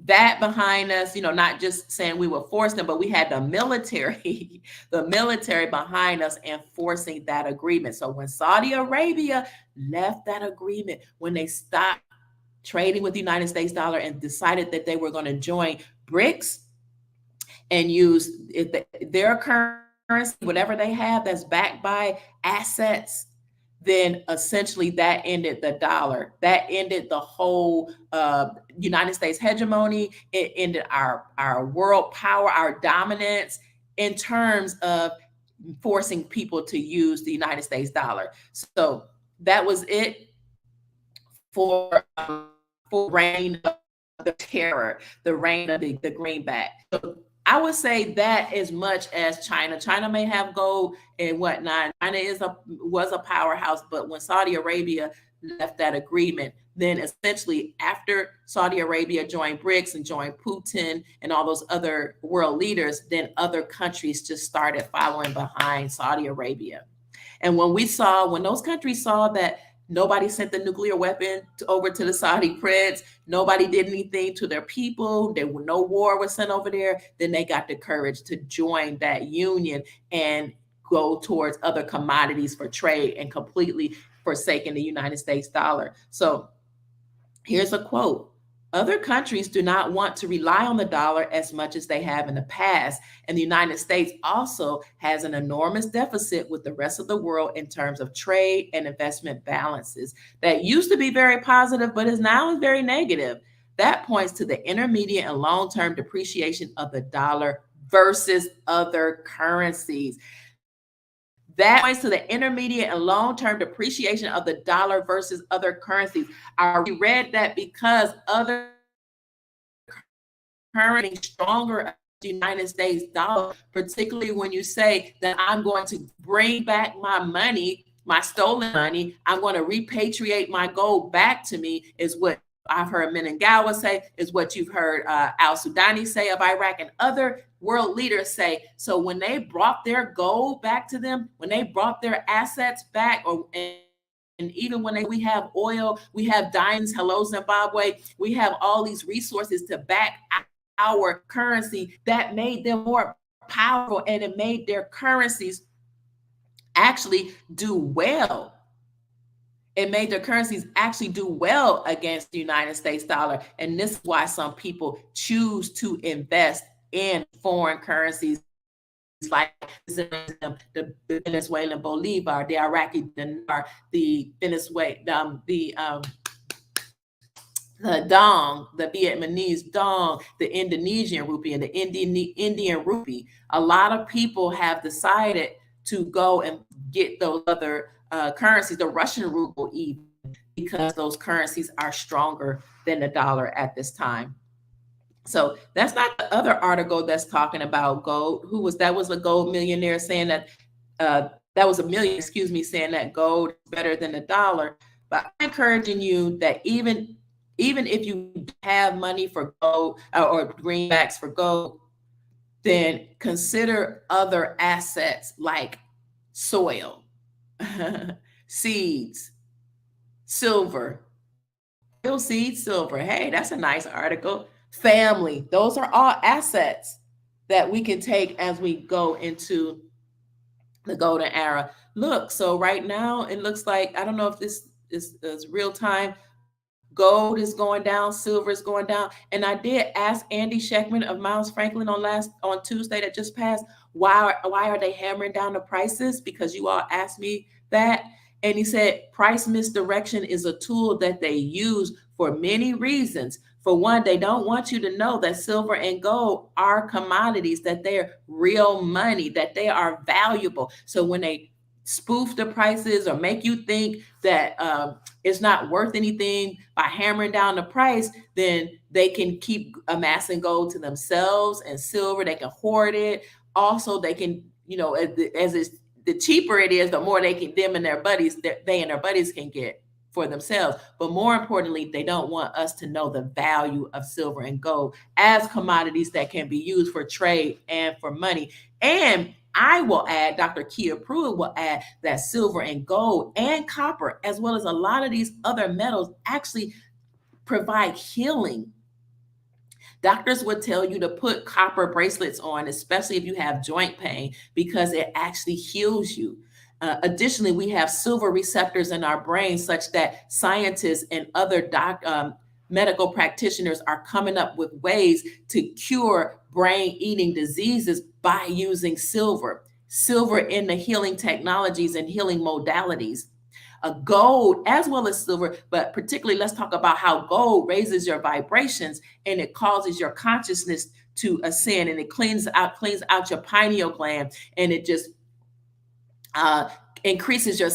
that behind us, not just saying we were forced them, but we had the military, behind us enforcing that agreement. So when Saudi Arabia left that agreement, when they stopped trading with the United States dollar and decided that they were going to join BRICS and use their currency, whatever they have that's backed by assets, then essentially that ended the dollar. That ended the whole United States hegemony. It ended our world power, our dominance in terms of forcing people to use the United States dollar. So that was it for reign of the terror, the reign of the greenback. So I would say that as much as China. China may have gold and whatnot. China was a powerhouse, but when Saudi Arabia left that agreement, then essentially after Saudi Arabia joined BRICS and joined Putin and all those other world leaders, then other countries just started following behind Saudi Arabia. And when those countries saw that nobody sent the nuclear weapon over to the Saudi prince, nobody did anything to their people, no war was sent over there, then they got the courage to join that union and go towards other commodities for trade and completely forsaking the United States dollar. So here's a quote. Other countries do not want to rely on the dollar as much as they have in the past. And the United States also has an enormous deficit with the rest of the world in terms of trade and investment balances that used to be very positive, but is now very negative. That points to the intermediate and long-term depreciation of the dollar versus other currencies. That points to the intermediate and long-term depreciation of the dollar versus other currencies. I read that because other currencies stronger the United States dollar, particularly when you say that I'm going to bring back my money, my stolen money, I'm going to repatriate my gold back to me, is what I've heard Menengawa say, is what you've heard al-Sudani say of Iraq and other world leaders say. So when they brought their gold back to them, when they brought their assets back, and even when we have oil, we have diamonds, hello Zimbabwe, we have all these resources to back our currency, that made them more powerful, and it made their currencies actually do well. It made their currencies actually do well against the United States dollar. And this is why some people choose to invest in foreign currencies like the Venezuelan bolivar, the Iraqi dinar, the Venezuelan, the dong, the Vietnamese dong, the Indonesian rupee, and the Indian rupee. A lot of people have decided to go and get those other currencies, the Russian ruble even, because those currencies are stronger than the dollar at this time. So that's not the other article that's talking about gold. That was a gold millionaire saying that that was a million, excuse me, saying that gold is better than the dollar. But I'm encouraging you that even if you have money for gold or greenbacks for gold, then consider other assets like soil, seeds, silver, seeds, silver. Hey, that's a nice article. Family. Those are all assets that we can take as we go into the golden era. Look, so right now it looks like, I don't know if this is real time. Gold is going down, silver is going down. And I did ask Andy Sheckman of Miles Franklin on Tuesday that just passed, why are they hammering down the prices? Because you all asked me that. And he said price misdirection is a tool that they use for many reasons. For one, they don't want you to know that silver and gold are commodities, that they're real money, that they are valuable. So when they spoof the prices or make you think that it's not worth anything by hammering down the price, then they can keep amassing gold to themselves and silver. They can hoard it. Also, they can, the cheaper it is, the more them and their buddies, they and their buddies can get for themselves. But more importantly, they don't want us to know the value of silver and gold as commodities that can be used for trade and for money. And I will add, Dr. Kia Pruitt will add, that silver and gold and copper, as well as a lot of these other metals, actually provide healing. Doctors would tell you to put copper bracelets on, especially if you have joint pain, because it actually heals you. Additionally, we have silver receptors in our brain such that scientists and other medical practitioners are coming up with ways to cure brain-eating diseases by using silver. Silver in the healing technologies and healing modalities. Gold as well as silver, but particularly let's talk about how gold raises your vibrations and it causes your consciousness to ascend, and it cleans out your pineal gland, and it just uh, increases your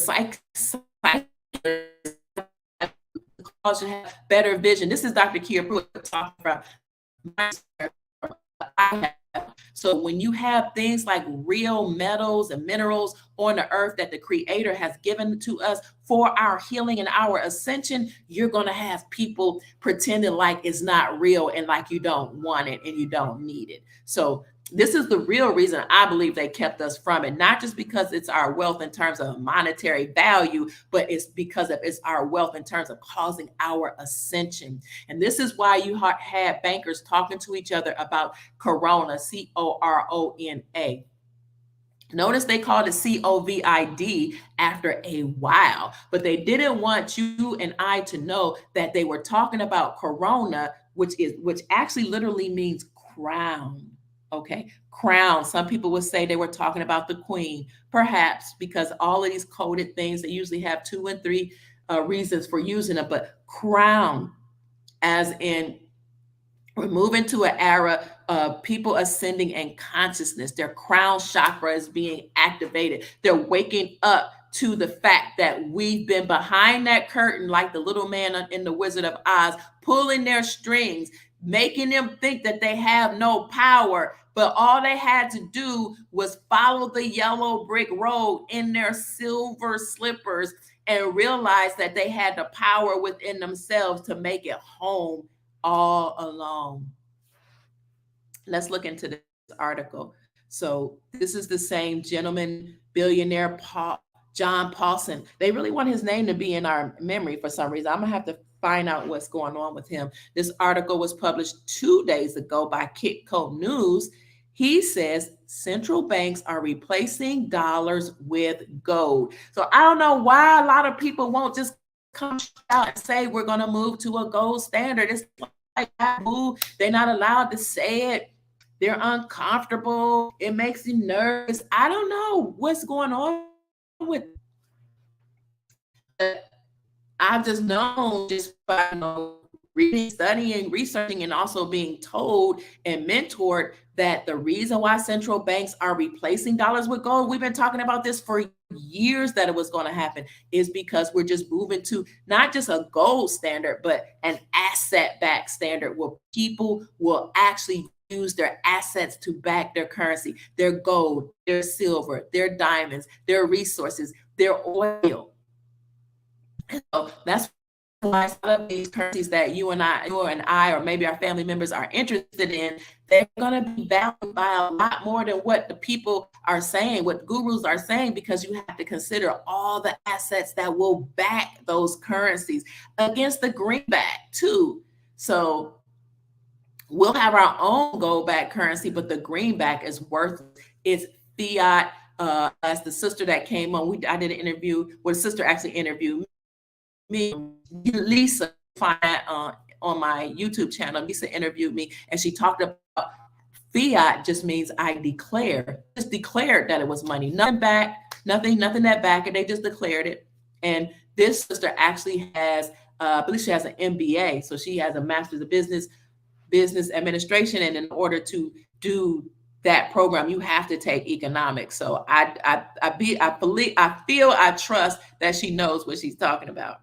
cause you to have better vision. This is Dr. Kia Pruitt talking about I have. So when you have things like real metals and minerals on the earth that the creator has given to us for our healing and our ascension, you're going to have people pretending like it's not real and like you don't want it and you don't need it. So this is the real reason I believe they kept us from it, not just because it's our wealth in terms of monetary value, but it's because of it's our wealth in terms of causing our ascension. And this is why you had bankers talking to each other about Corona, Corona. Notice they called it COVID after a while, but they didn't want you and I to know that they were talking about Corona, which actually literally means crown. Okay, crown. Some people would say they were talking about the queen, perhaps because all of these coded things, they usually have 2 and 3 reasons for using it, but crown, as in we're moving to an era of people ascending in consciousness. Their crown chakra is being activated. They're waking up to the fact that we've been behind that curtain like the little man in the Wizard of Oz, pulling their strings, making them think that they have no power. But all they had to do was follow the yellow brick road in their silver slippers and realize that they had the power within themselves to make it home all along. Let's look into this article. So this is the same gentleman, billionaire John Paulson. They really want his name to be in our memory for some reason. I'm gonna have to find out what's going on with him. This article was published 2 days ago by Kitco News. He says central banks are replacing dollars with gold. So I don't know why a lot of people won't just come out and say we're going to move to a gold standard. It's like that move. They're not allowed to say it. They're uncomfortable. It makes you nervous. I don't know what's going on with it. I've just known just by reading, studying, researching, and also being told and mentored that the reason why central banks are replacing dollars with gold, we've been talking about this for years that it was going to happen, is because we're just moving to not just a gold standard, but an asset-backed standard where people will actually use their assets to back their currency, their gold, their silver, their diamonds, their resources, their oil. So that's why some of these currencies that you and I, or maybe our family members are interested in, they're going to be valued by a lot more than what the people are saying, what gurus are saying, because you have to consider all the assets that will back those currencies against the greenback too. So we'll have our own gold-backed currency, but the greenback is worthless. It's fiat. As the sister that came on, I did an interview. Well, the sister actually interviewed me, Lisa, on my YouTube channel. Lisa interviewed me, and she talked about fiat just means just declared that it was money, nothing that back it. They just declared it. And this sister actually has, I believe she has an MBA, so she has a master's of business administration, and in order to do that program, you have to take economics. So I trust that she knows what she's talking about.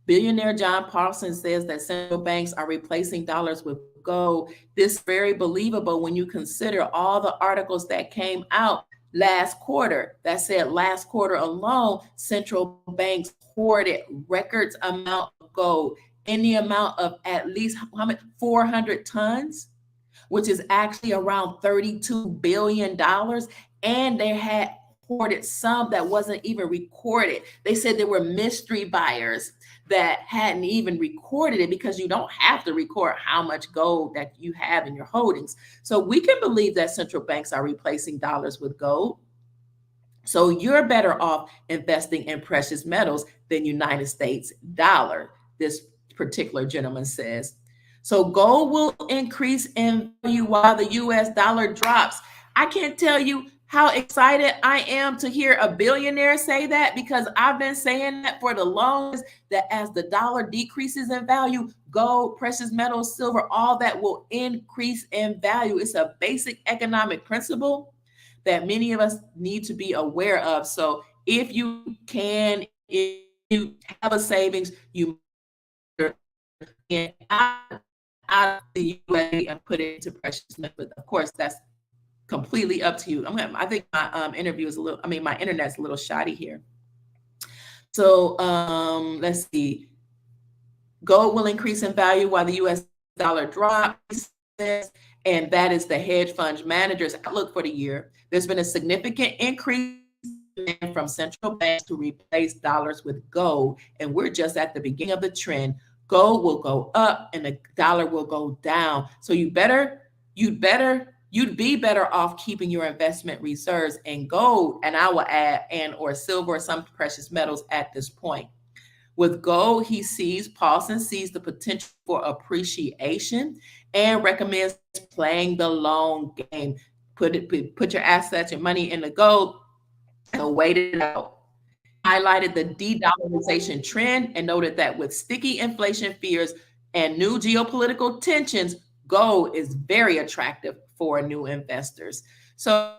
Billionaire John Paulson says that central banks are replacing dollars with gold. This is very believable when you consider all the articles that came out last quarter that said last quarter alone, central banks hoarded records amount of gold in the amount of at least 400 tons, which is actually around $32 billion. And they had hoarded some that wasn't even recorded. They said there were mystery buyers that hadn't even recorded it, because you don't have to record how much gold that you have in your holdings. So we can believe that central banks are replacing dollars with gold. So you're better off investing in precious metals than United States dollar. This particular gentleman says. So gold will increase in value while the US dollar drops. I can't tell you how excited I am to hear a billionaire say that, because I've been saying that for the longest, that as the dollar decreases in value, gold, precious metals, silver, all that will increase in value. It's a basic economic principle that many of us need to be aware of. So if you can, if you have a savings, you can out of the UA and put it into precious metals. But of course, that's completely up to you. I think my interview is a little, my internet's a little shoddy here. So let's see. Gold will increase in value while the US dollar drops, and that is the hedge fund manager's outlook for the year. There's been a significant increase from central banks to replace dollars with gold, and we're just at the beginning of the trend. Gold will go up and the dollar will go down. So you'd be better off keeping your investment reserves in gold, and I will add, and or silver or some precious metals at this point. With gold, Paulson sees the potential for appreciation and recommends playing the long game. Put your assets, your money in the gold and wait it out. Highlighted the de-dollarization trend and noted that with sticky inflation fears and new geopolitical tensions, gold is very attractive for new investors. So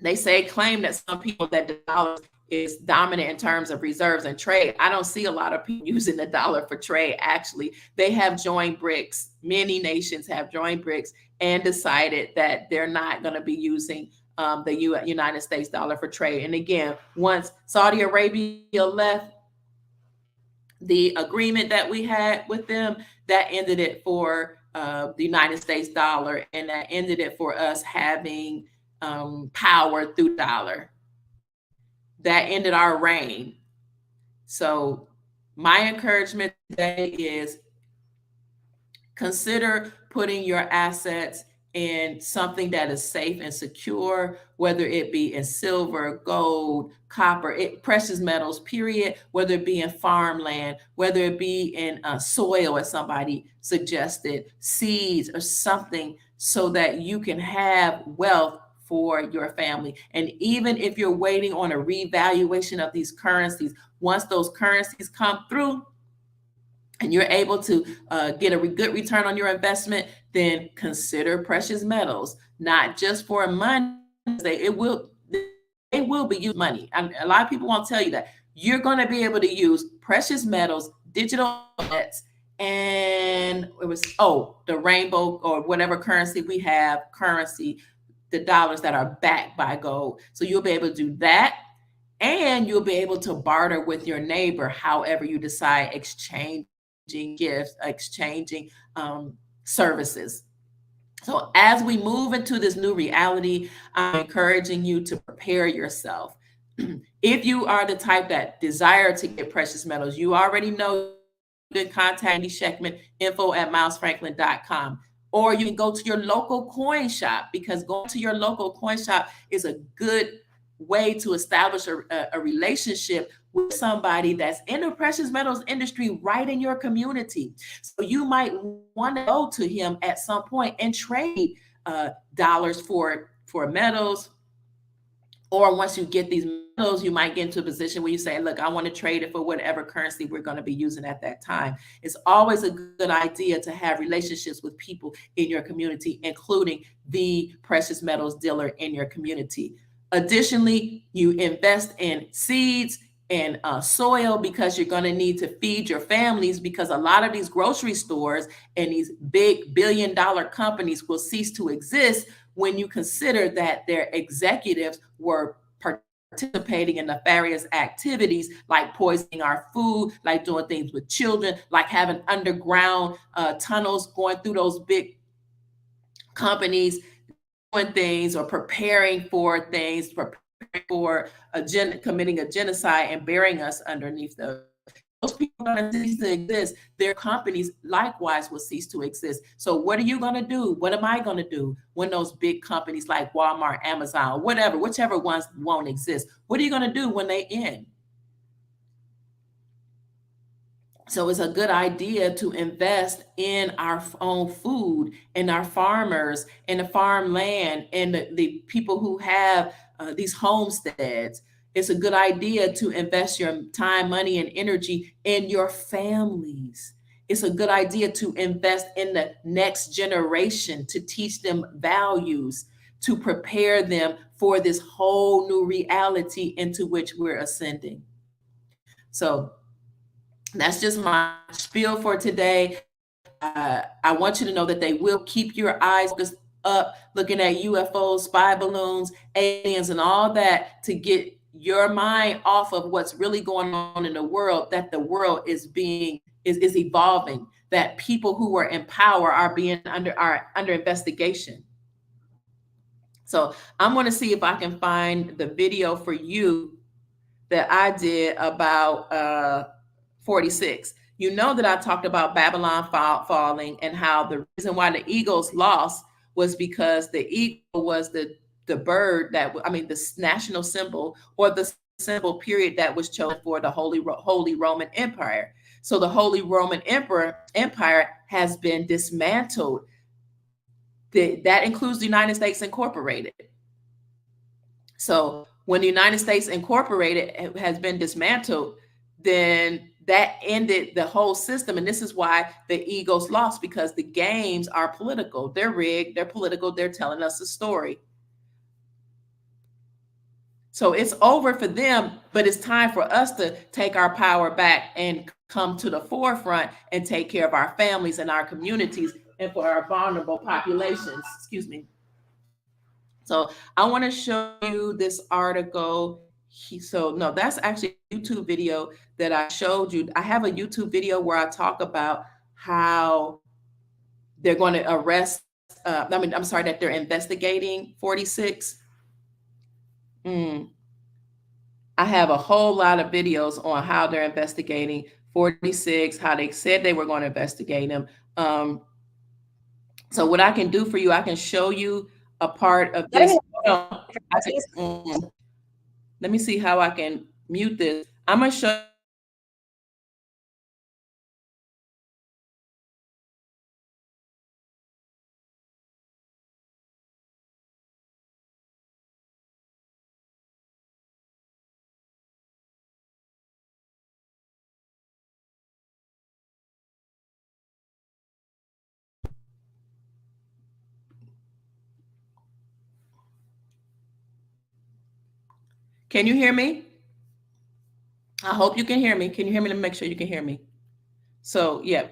they claim that some people that the dollar is dominant in terms of reserves and trade. I don't see a lot of people using the dollar for trade. Actually, they have joined BRICS. Many nations have joined BRICS and decided that they're not going to be using the United States dollar for trade. And again, once Saudi Arabia left the agreement that we had with them, that ended it for the United States dollar, and that ended it for us having power through dollar. That ended our reign. So my encouragement today is consider putting your assets in something that is safe and secure, whether it be in silver, gold, copper, precious metals, period, whether it be in farmland, whether it be in soil, as somebody suggested, seeds or something, so that you can have wealth for your family. And even if you're waiting on a revaluation of these currencies, once those currencies come through and you're able to get a good return on your investment, then consider precious metals, not just for money. They will be used money. And a lot of people won't tell you that. You're going to be able to use precious metals, digital assets, and the rainbow or whatever currency we have, the dollars that are backed by gold. So you'll be able to do that, and you'll be able to barter with your neighbor, however you decide, exchanging gifts, exchanging services. So as we move into this new reality, I'm encouraging you to prepare yourself. If you are the type that desire to get precious metals, you already know you can contact Andy Scheckman, info@milesfranklin.com. Or you can go to your local coin shop, because going to your local coin shop is a good way to establish a relationship with somebody that's in the precious metals industry right in your community. So you might want to go to him at some point and trade dollars for metals. Or once you get these metals, you might get into a position where you say, look, I want to trade it for whatever currency we're going to be using at that time. It's always a good idea to have relationships with people in your community, including the precious metals dealer in your community. Additionally, you invest in seeds and soil, because you're going to need to feed your families, because a lot of these grocery stores and these big billion-dollar companies will cease to exist when you consider that their executives were participating in nefarious activities like poisoning our food, like doing things with children, like having underground tunnels going through those big companies, doing things or preparing for things, committing a genocide and burying us underneath those. Those people are going to cease to exist. Their companies likewise will cease to exist. So what are you going to do? What am I going to do when those big companies like Walmart, Amazon, whichever ones won't exist? What are you going to do when they end? So it's a good idea to invest in our own food, in our farmers, in the farmland, and the people who have these homesteads. It's a good idea to invest your time, money, and energy in your families. It's a good idea to invest in the next generation, to teach them values, to prepare them for this whole new reality into which we're ascending. So that's just my spiel for today. I want you to know that they will keep your eyes focused up, looking at UFOs, spy balloons, aliens, and all that to get your mind off of what's really going on in the world, that the world is evolving, that people who are in power are under investigation. So I'm going to see if I can find the video for you that I did about 46. You know that I talked about Babylon falling and how the reason why the eagles lost was because the eagle was the bird that, I mean, the national symbol or the symbol period that was chosen for the Holy Roman Empire. So the Holy Roman Empire has been dismantled. That includes the United States Incorporated. So when the United States Incorporated has been dismantled, then that ended the whole system. And this is why the Eagles lost, because the games are political. They're rigged, they're political, they're telling us a story. So it's over for them, but it's time for us to take our power back and come to the forefront and take care of our families and our communities and for our vulnerable populations. Excuse me. So I want to show you this article. So no, that's actually a YouTube video that I showed you. I have a YouTube video where I talk about how they're going to arrest. I'm sorry, that they're investigating 46. I have a whole lot of videos on how they're investigating 46, how they said they were going to investigate them. So what I can do for you, I can show you a part of this. Let me see how I can mute this. I'm going to show. Can you hear me? I hope you can hear me. Can you hear me? Let me make sure you can hear me. So yeah,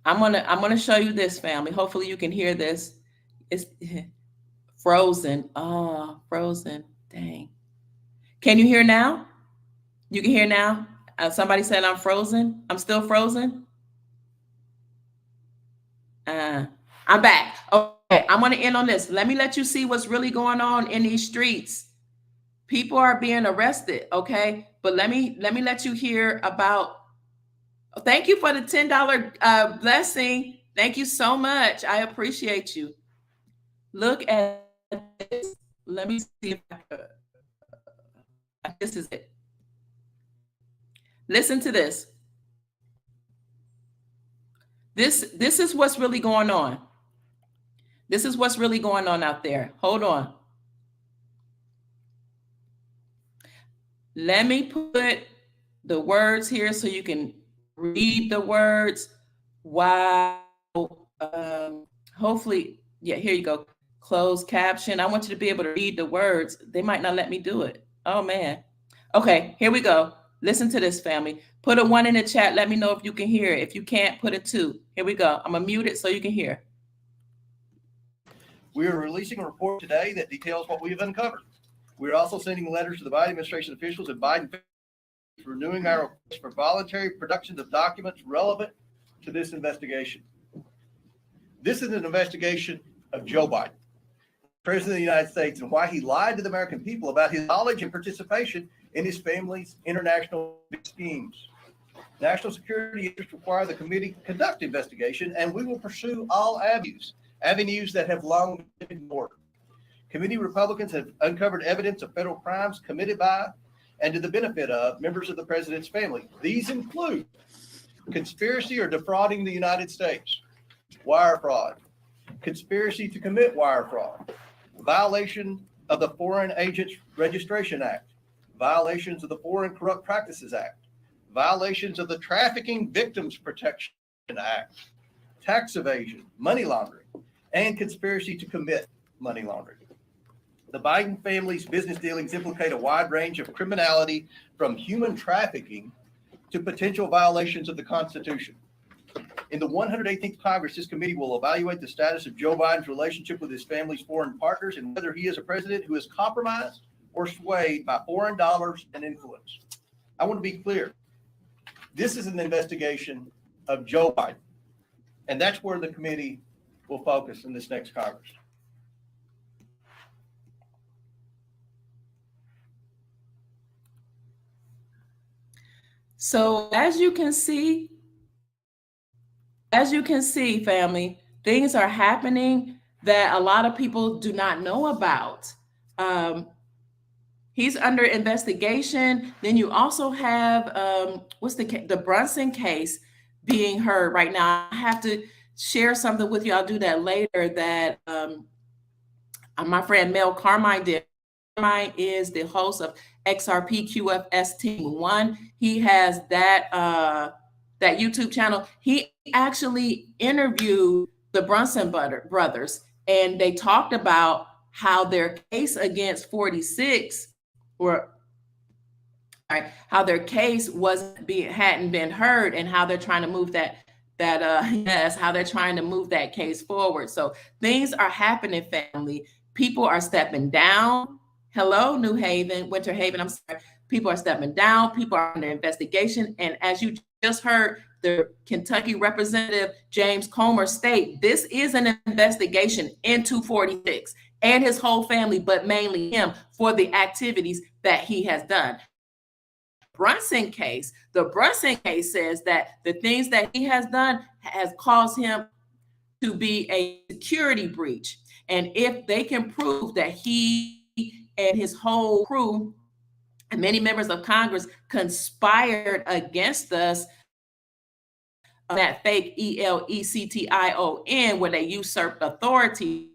I'm gonna show you this, family. Hopefully you can hear this. It's frozen. Oh, frozen. Dang. Can you hear now? You can hear now? Somebody said I'm frozen. I'm still frozen. I'm back. Okay, I'm gonna end on this. Let me let you see what's really going on in these streets. People are being arrested, okay? But let me let you hear about. Thank you for the $10 blessing. Thank you so much. I appreciate you. Look at this. Let me see if I could. This is it. Listen to this. This is what's really going on. This is what's really going on out there. Hold on. Let me put the words here so you can read the words. Wow. Hopefully, yeah, here you go. Closed caption. I want you to be able to read the words. They might not let me do it. Oh, man. Okay, here we go. Listen to this, family. Put a 1 in the chat. Let me know if you can hear it. If you can't, put a 2. Here we go. I'm going to mute it so you can hear. We are releasing a report today that details what we have uncovered. We are also sending letters to the Biden administration officials and Biden renewing our request for voluntary production of documents relevant to this investigation. This is an investigation of Joe Biden, President of the United States, and why he lied to the American people about his knowledge and participation in his family's international schemes. National security interests require the committee to conduct investigation, and we will pursue all avenues that have long been ignored. Committee Republicans have uncovered evidence of federal crimes committed by and to the benefit of members of the president's family. These include conspiracy or defrauding the United States, wire fraud, conspiracy to commit wire fraud, violation of the Foreign Agents Registration Act, violations of the Foreign Corrupt Practices Act, violations of the Trafficking Victims Protection Act, tax evasion, money laundering, and conspiracy to commit money laundering. The Biden family's business dealings implicate a wide range of criminality, from human trafficking to potential violations of the Constitution. In the 118th Congress, this committee will evaluate the status of Joe Biden's relationship with his family's foreign partners and whether he is a president who is compromised or swayed by foreign dollars and influence. I want to be clear. This is an investigation of Joe Biden, and that's where the committee will focus in this next Congress. So as you can see, family, things are happening that a lot of people do not know about. He's under investigation. Then you also have the Brunson case being heard right now. I have to share something with you. I'll do that later. That my friend Mel Carmine did. Carmine is the host of XRP QFS Team 1. He has that YouTube channel. He actually interviewed the Brunson brothers, and they talked about how their case against 46 how their case hadn't been heard, and how they're trying to move how they're trying to move that case forward. So things are happening, family. People are stepping down. Hello, New Haven, Winter Haven. I'm sorry. People are stepping down. People are under investigation. And as you just heard, the Kentucky Representative James Comer state, this is an investigation into 46 and his whole family, but mainly him, for the activities that he has done. The Brunson case says that the things that he has done has caused him to be a security breach. And if they can prove that he and his whole crew and many members of Congress conspired against us, that fake ELECTION, where they usurped authority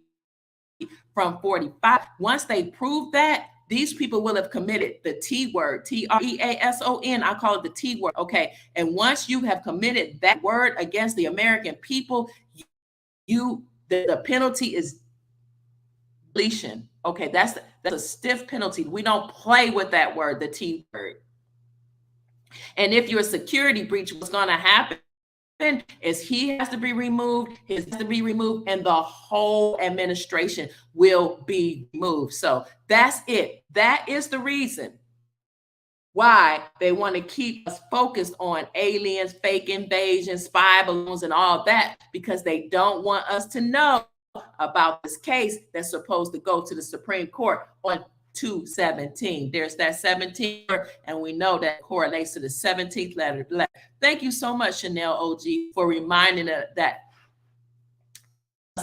from 45. Once they prove that, these people will have committed the T word, TREASON. I call it the T word. Okay. And once you have committed that word against the American people, the penalty is deletion. Okay, that's a stiff penalty. We don't play with that word, the T word. And if you're a security breach, what's going to happen is he has to be removed, and the whole administration will be removed. So that's it. That is the reason why they want to keep us focused on aliens, fake invasion, spy balloons, and all that, because they don't want us to know about this case that's supposed to go to the Supreme Court on 2/17. There's that 17, and we know that correlates to the 17th letter. Thank you so much, Chanel OG, for reminding us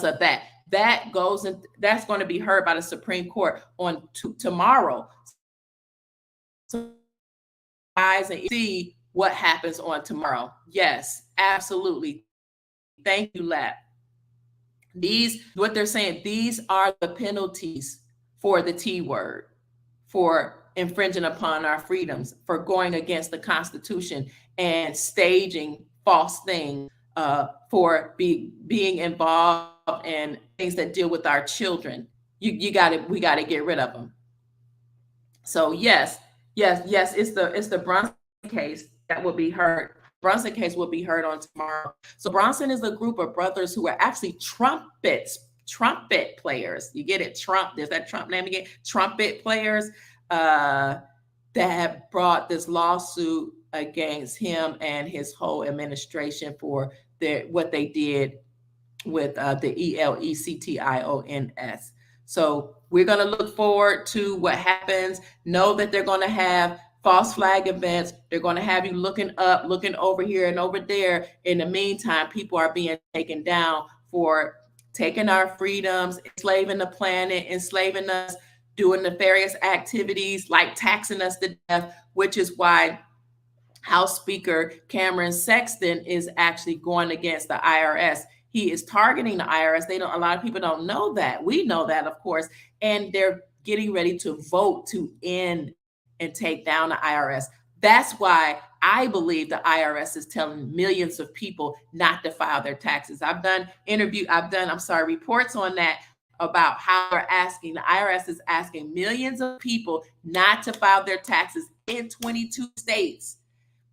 of that. That goes and that's going to be heard by the Supreme Court on tomorrow. So guys, and see what happens on tomorrow. Yes, absolutely. Thank you, Lap. What they're saying, these are the penalties for the T word, for infringing upon our freedoms, for going against the Constitution and staging false things, for being involved in things that deal with our children. We got to get rid of them. So yes, it's the Brunson case that will be heard. Brunson case will be heard on tomorrow. So Brunson is a group of brothers who are actually trumpet players. You get it? There's that Trump name again. Trumpet players that have brought this lawsuit against him and his whole administration for what they did with the ELECTIONS. So we're going to look forward to what happens. Know that they're going to have false flag events. They're going to have you looking up, looking over here and over there. In the meantime, people are being taken down for taking our freedoms, enslaving the planet, enslaving us, doing nefarious activities like taxing us to death, which is why House Speaker Cameron Sexton is actually going against the IRS. He is targeting the IRS. A lot of people don't know that. We know that, of course, and they're getting ready to vote to end and take down the IRS. That's why I believe the IRS is telling millions of people not to file their taxes. Reports on that about how the IRS is asking millions of people not to file their taxes in 22 states,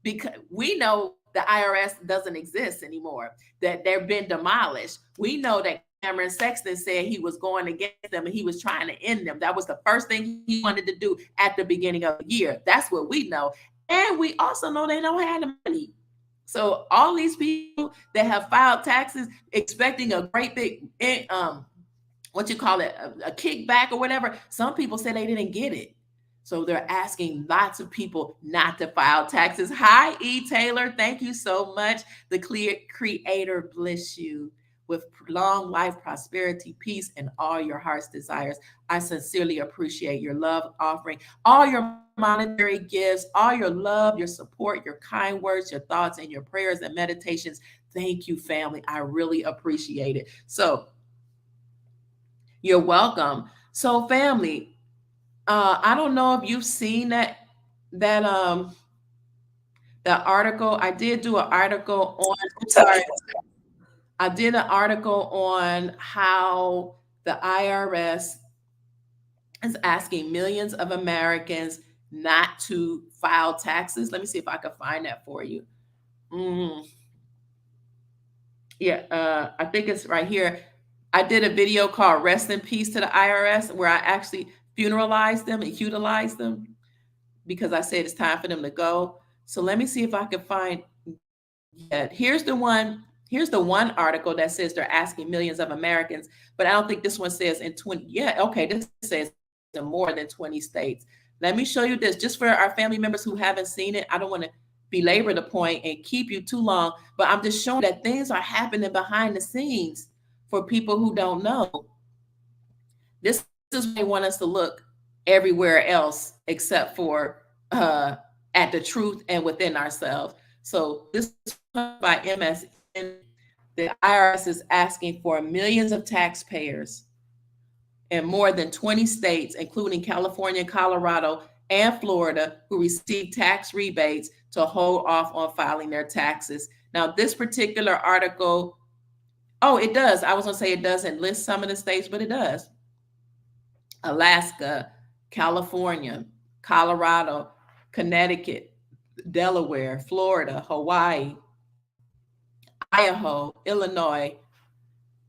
because we know the IRS doesn't exist anymore, that they've been demolished. We know that Cameron Sexton said he was going against them and he was trying to end them. That was the first thing he wanted to do at the beginning of the year. That's what we know. And we also know they don't have the money. So all these people that have filed taxes expecting a great big what you call it, a kickback or whatever, some people say they didn't get it. So they're asking lots of people not to file taxes. Hi, E. Taylor. Thank you so much. The Creator bless you with long life, prosperity, peace, and all your heart's desires. I sincerely appreciate your love offering, all your monetary gifts, all your love, your support, your kind words, your thoughts, and your prayers and meditations. Thank you, family. I really appreciate it. So you're welcome. So, family, I don't know if you've seen that article. I did do an article on. I'm sorry. I did an article on how the IRS is asking millions of Americans not to file taxes. Let me see if I can find that for you. Yeah, I think it's right here. I did a video called Rest in Peace to the IRS, where I actually funeralized them and utilized them because I said it's time for them to go. So let me see if I can find. Yeah, here's the one article that says they're asking millions of Americans, but I don't think this one says in 20. Yeah, okay, this says in more than 20 states. Let me show you this just for our family members who haven't seen it. I don't want to belabor the point and keep you too long, but I'm just showing that things are happening behind the scenes for people who don't know. This is why they want us to look everywhere else except for at the truth and within ourselves. So this is by MSN. The IRS is asking for millions of taxpayers in more than 20 states, including California, Colorado, and Florida, who receive tax rebates to hold off on filing their taxes. Now, this particular article, it does. I was going to say it doesn't list some of the states, but it does. Alaska, California, Colorado, Connecticut, Delaware, Florida, Hawaii, Idaho, Illinois,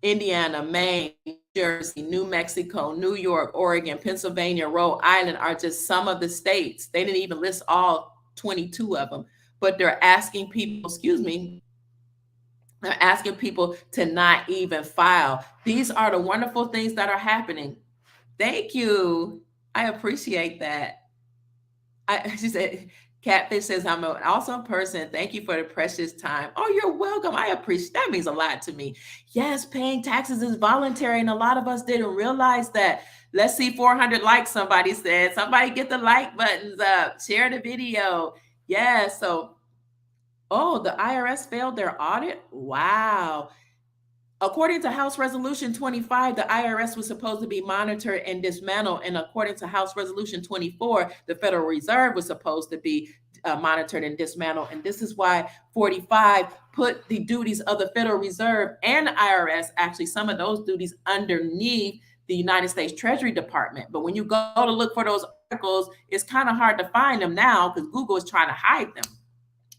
Indiana, Maine, New Jersey, New Mexico, New York, Oregon, Pennsylvania, Rhode Island are just some of the states. They didn't even list all 22 of them, but they're asking people, they're asking people to not even file. These are the wonderful things that are happening. Thank you. I appreciate that. She said, Catfish says, I'm an awesome person. Thank you for the precious time. Oh, you're welcome. I appreciate that. Means a lot to me. Yes, paying taxes is voluntary, and a lot of us didn't realize that. Let's see 400 likes, somebody said. Somebody get the like buttons up. Share the video. Yeah, so, the IRS failed their audit? Wow. According to House Resolution 25, the IRS was supposed to be monitored and dismantled. And according to House Resolution 24, the Federal Reserve was supposed to be monitored and dismantled. And this is why 45 put the duties of the Federal Reserve and the IRS, actually some of those duties, underneath the United States Treasury Department. But when you go to look for those articles, it's kind of hard to find them now because Google is trying to hide them.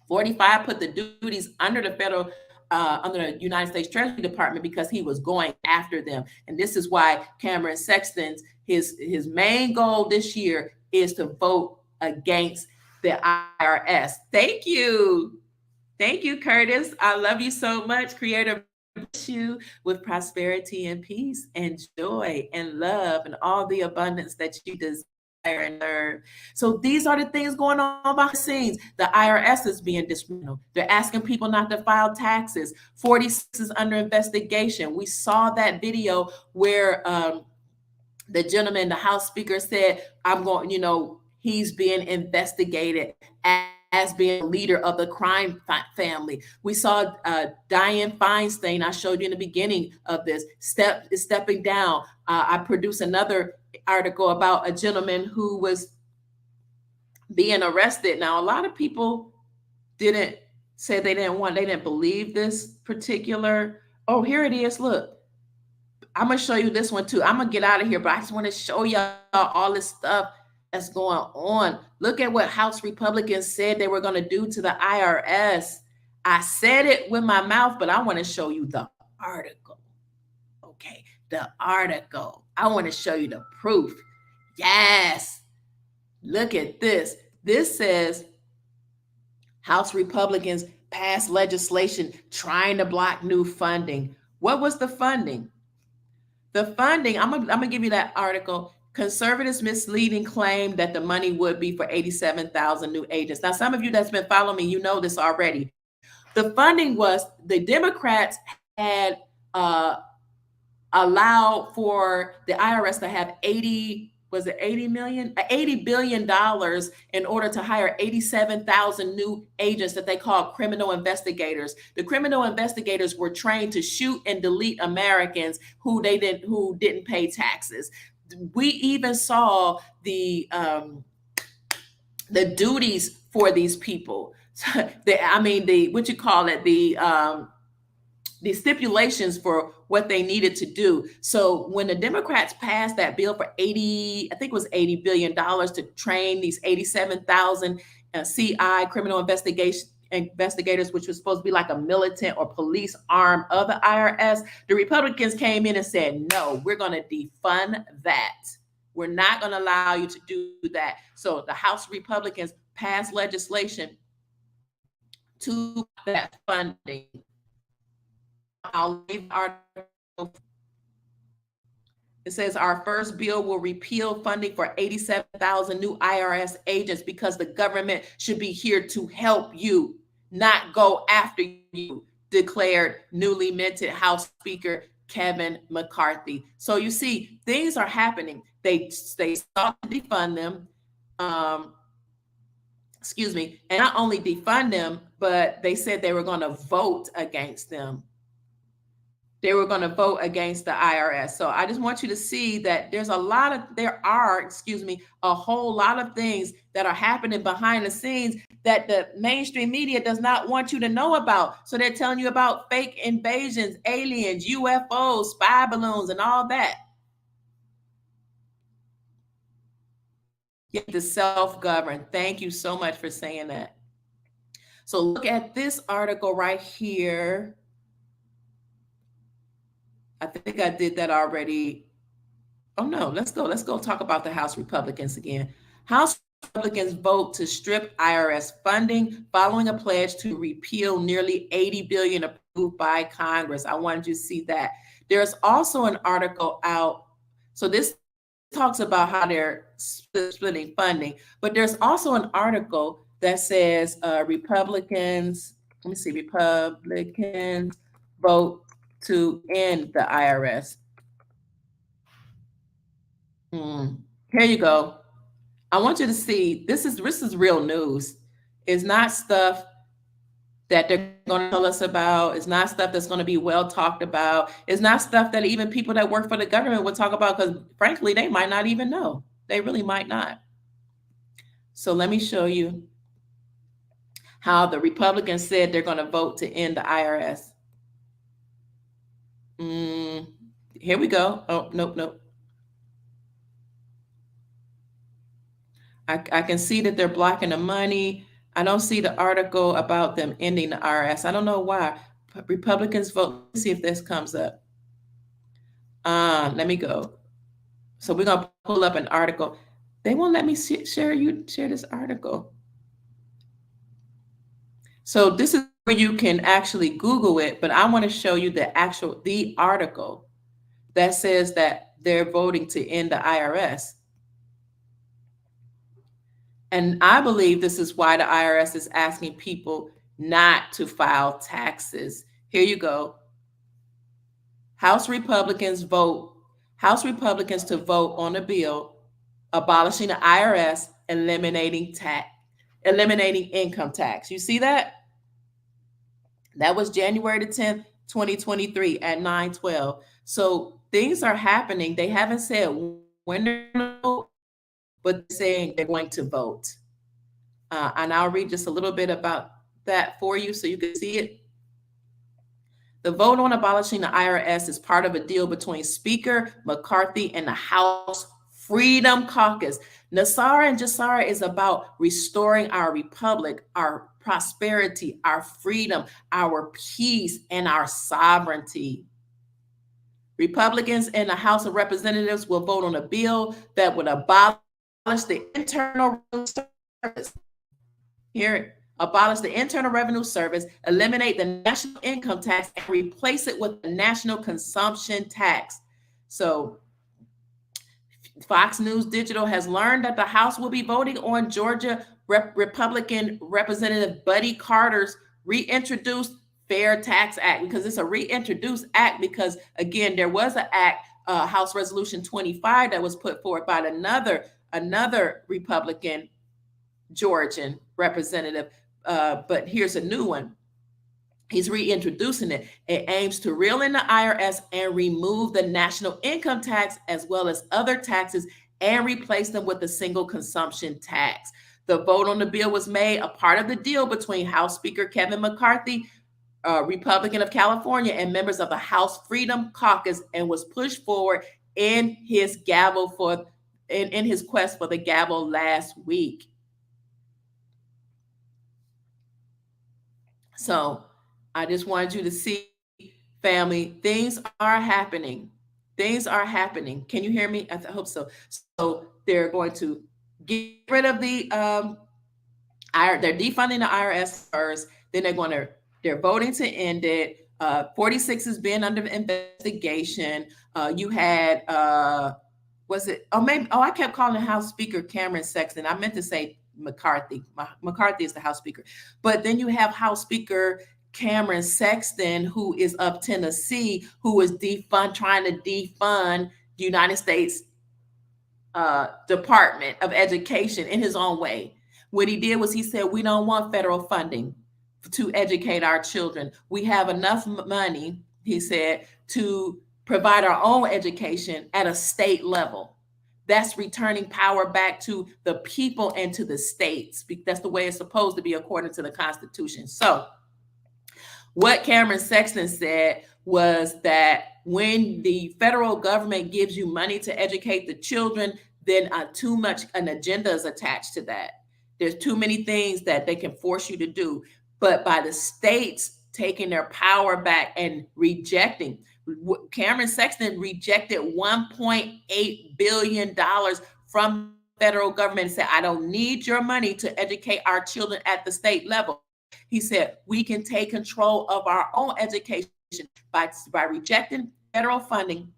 45 put the duties under the under the United States Treasury Department because he was going after them. And this is why Cameron Sexton's, his main goal this year is to vote against the IRS. Thank you. Thank you, Curtis. I love you so much. Creator, bless you with prosperity and peace and joy and love and all the abundance that you desire and serve. So these are the things going on behind the scenes. The IRS is being dismantled. They're asking people not to file taxes. 46 is under investigation. We saw that video where the gentleman, the House Speaker, said, he's being investigated as as being a leader of the crime family. We saw Dianne Feinstein, I showed you in the beginning of this, stepping down. I produced another article about a gentleman who was being arrested. Now, a lot of people didn't say they didn't believe this particular. Oh, here it is. Look, I'm gonna show you this one too. I'm gonna get out of here, but I just want to show y'all all this stuff that's going on. Look at what House Republicans said they were gonna do to the IRS. I said it with my mouth, but I want to show you the article. Okay, the article. I want to show you the proof. Yes. Look at this. This says House Republicans passed legislation trying to block new funding. What was the funding? The funding, I'm gonna give you that article. Conservatives misleading claim that the money would be for 87,000 new agents. Now, some of you that's been following me, you know this already. The funding was the Democrats had allowed for the IRS to have 80 billion dollars in order to hire 87,000 new agents that they call criminal investigators. The criminal investigators were trained to shoot and delete Americans who didn't pay taxes. We even saw the duties for these people. The stipulations for what they needed to do. So when the Democrats passed that bill for $80 billion to train these 87,000 CI criminal investigators, which was supposed to be like a militant or police arm of the IRS, the Republicans came in and said, no, we're going to defund that. We're not going to allow you to do that. So the House Republicans passed legislation to that funding. I'll leave the article. It says our first bill will repeal funding for 87,000 new IRS agents because the government should be here to help you, not go after you, declared newly minted House Speaker Kevin McCarthy. So you see, things are happening. They sought to defund them. And not only defund them, but they said they were going to vote against them. They were going to vote against the IRS. So I just want you to see that there are a whole lot of things that are happening behind the scenes that the mainstream media does not want you to know about. So they're telling you about fake invasions, aliens, UFOs, spy balloons, and all that. Get to self-govern. Thank you so much for saying that. So look at this article right here. I think I did that already. Oh no, let's go talk about the House Republicans again. House Republicans vote to strip IRS funding following a pledge to repeal nearly $80 billion approved by Congress. I wanted you to see that. There's also an article out. So this talks about how they're splitting funding, but there's also an article that says Republicans vote to end the IRS. Here you go. I want you to see, this is real news. It's not stuff that they're going to tell us about. It's not stuff that's going to be well talked about. It's not stuff that even people that work for the government would talk about because frankly, they might not even know. They really might not. So let me show you how the Republicans said they're going to vote to end the IRS. Here we go. Oh, nope. I can see that they're blocking the money. I don't see the article about them ending the IRS. I don't know why. Republicans vote. Let's see if this comes up. Let me go. So we're going to pull up an article. They won't let me share this article. So this is where you can actually Google it, but I want to show you the article that says that they're voting to end the IRS. And I believe this is why the IRS is asking people not to file taxes. Here you go. House Republicans to vote on a bill abolishing the IRS, eliminating eliminating income tax. You see that? That was January the 10th, 2023 at 9:12. So things are happening. They haven't said when they're going to vote, but they're saying they're going to vote. And I'll read just a little bit about that for you so you can see it. The vote on abolishing the IRS is part of a deal between Speaker McCarthy and the House Freedom Caucus. NESARA and GESARA is about restoring our republic, our prosperity, our freedom, our peace, and our sovereignty. Republicans in the House of Representatives will vote on a bill that would abolish the Internal Revenue Service. Here, abolish the Internal Revenue Service, eliminate the national income tax, and replace it with the national consumption tax. So, Fox News Digital has learned that the House will be voting on Georgia Republican Representative Buddy Carter's reintroduced Fair Tax Act, because it's a reintroduced act because, again, there was an act, House Resolution 25, that was put forward by another Republican Georgian representative, but here's a new one. He's reintroducing it. It aims to reel in the IRS and remove the national income tax as well as other taxes and replace them with a single consumption tax. The vote on the bill was made a part of the deal between House Speaker Kevin McCarthy, Republican of California, and members of the House Freedom Caucus, and was pushed forward in his in his quest for the gavel last week. So I just wanted you to see, family, things are happening. Things are happening. Can you hear me? I hope so. So they're going to get rid of the they're defunding the IRS first. Then they're voting to end it. 46 has been under investigation. You had was it? I kept calling the House Speaker Cameron Sexton. I meant to say McCarthy. McCarthy is the House Speaker. But then you have House Speaker Cameron Sexton, who is of Tennessee, who is trying to defund the United States Department of Education in his own way. What he did was he said, we don't want federal funding to educate our children. We have enough money, he said, to provide our own education at a state level. That's returning power back to the people and to the states. That's the way it's supposed to be according to the Constitution. So what Cameron Sexton said was that when the federal government gives you money to educate the children, then too much an agenda is attached to that. There's too many things that they can force you to do. But by the states taking their power back and rejecting, Cameron Sexton rejected $1.8 billion from the federal government and said, I don't need your money to educate our children at the state level. He said, we can take control of our own education by rejecting federal funding,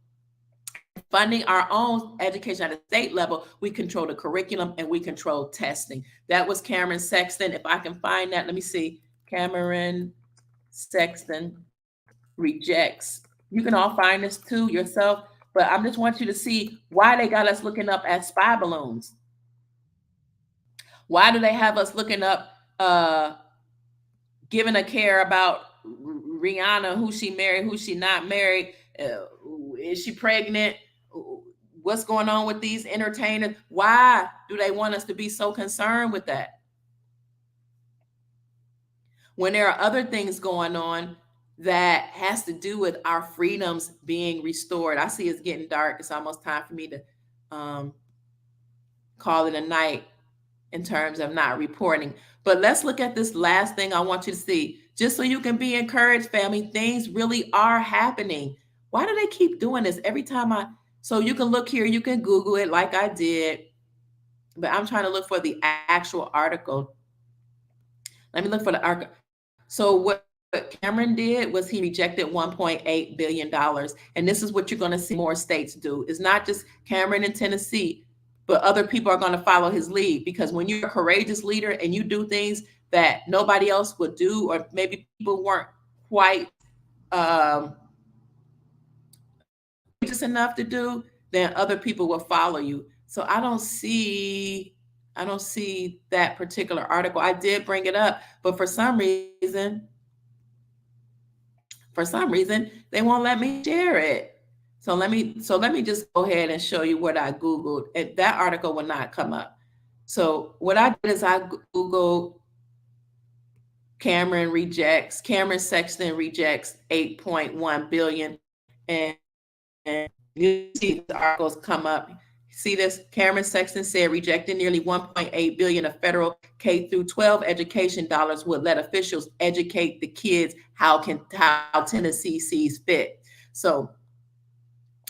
funding our own education at a state level. We control the curriculum and we control testing. That was Cameron Sexton. If I can find that, let me see. Cameron Sexton rejects. You can all find this too yourself, but I just want you to see why they got us looking up at spy balloons. Why do they have us looking up, giving a care about Rihanna, who she married, who she not married, is she pregnant, what's going on with these entertainers? Why do they want us to be so concerned with that? When there are other things going on that has to do with our freedoms being restored. I see it's getting dark. It's almost time for me to call it a night in terms of not reporting. But let's look at this last thing I want you to see, just so you can be encouraged, family. Things really are happening. Why do they keep doing this every time so you can look here, you can Google it like I did, but I'm trying to look for the actual article. Let me look for the article. So what Cameron did was he rejected $1.8 billion. And this is what you're going to see more states do. It's not just Cameron in Tennessee, but other people are going to follow his lead, because when you're a courageous leader and you do things that nobody else would do, or maybe people weren't quite courageous enough to do, then other people will follow you. So I don't see, I don't see that particular article. I did bring it up, but for some reason, they won't let me share it. So let me just go ahead and show you what I Googled. That article will not come up. So what I did is I Googled Cameron Sexton rejects 8.1 billion, and you see the articles come up. See this? Cameron Sexton said rejecting nearly 1.8 billion of federal K through 12 education dollars would let officials educate the kids how Tennessee sees fit. So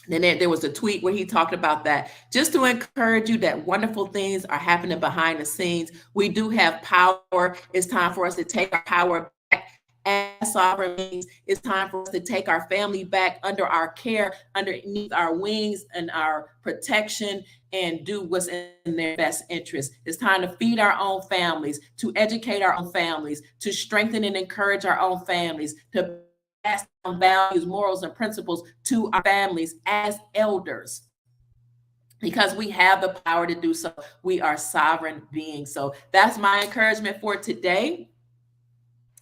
then there was a tweet where he talked about that. Just to encourage you that wonderful things are happening behind the scenes. We do have power. It's time for us to take our power back as sovereign beings. It's time for us to take our family back under our care, underneath our wings and our protection, and do what's in their best interest. It's time to feed our own families, to educate our own families, to strengthen and encourage our own families, to pass down values, morals, and principles to our families as elders, because we have the power to do so. We are sovereign beings. So that's my encouragement for today.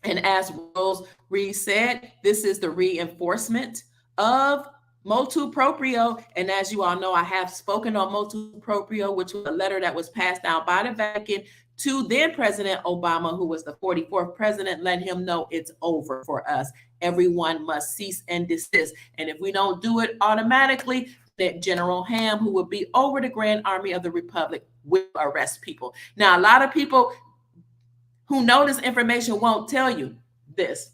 And as Rose Reed said, this is the reinforcement of motu proprio. And as you all know, I have spoken on motu proprio, which was a letter that was passed down by the Vatican to then President Obama, who was the 44th president, letting him know it's over for us. Everyone must cease and desist. And if we don't do it automatically, that General Ham, who will be over the Grand Army of the Republic, will arrest people. Now, a lot of people who know this information won't tell you this.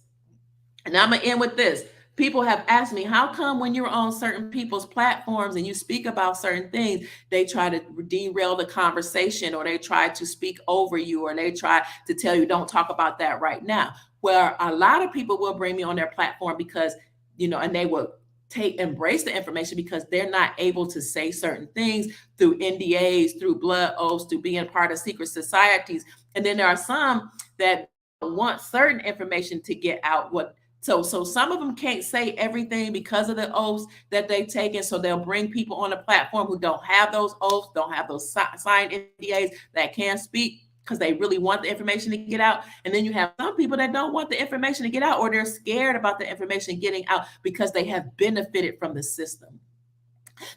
And I'm going to end with this. People have asked me, how come when you're on certain people's platforms and you speak about certain things, they try to derail the conversation, or they try to speak over you, or they try to tell you, don't talk about that right now. Well, a lot of people will bring me on their platform because, and they will embrace the information because they're not able to say certain things through NDAs, through blood oaths, through being part of secret societies. And then there are some that want certain information to get out. So some of them can't say everything because of the oaths that they've taken. So they'll bring people on the platform who don't have those oaths, don't have those signed NDAs, that can speak because they really want the information to get out. And then you have some people that don't want the information to get out, or they're scared about the information getting out because they have benefited from the system.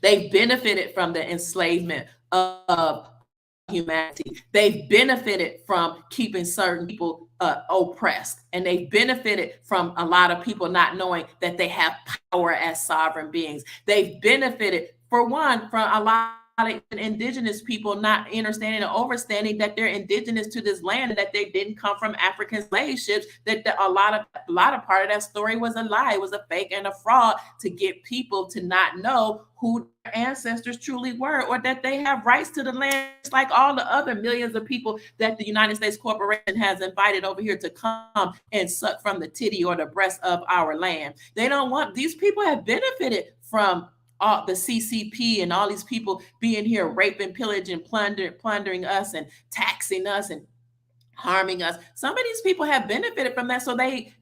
They've benefited from the enslavement of humanity. They've benefited from keeping certain people oppressed, and they've benefited from a lot of people not knowing that they have power as sovereign beings. They've benefited, for one, from a lot of indigenous people not understanding or overstanding that they're indigenous to this land and that they didn't come from African slave ships. That a lot of part of that story was a lie, it was a fake and a fraud to get people to not know who their ancestors truly were, or that they have rights to the land, like all the other millions of people that the United States Corporation has invited over here to come and suck from the titty or the breast of our land. They don't want, these people have benefited from the CCP and all these people being here raping, pillaging, plundering us and taxing us and harming us. Some of these people have benefited from that. So they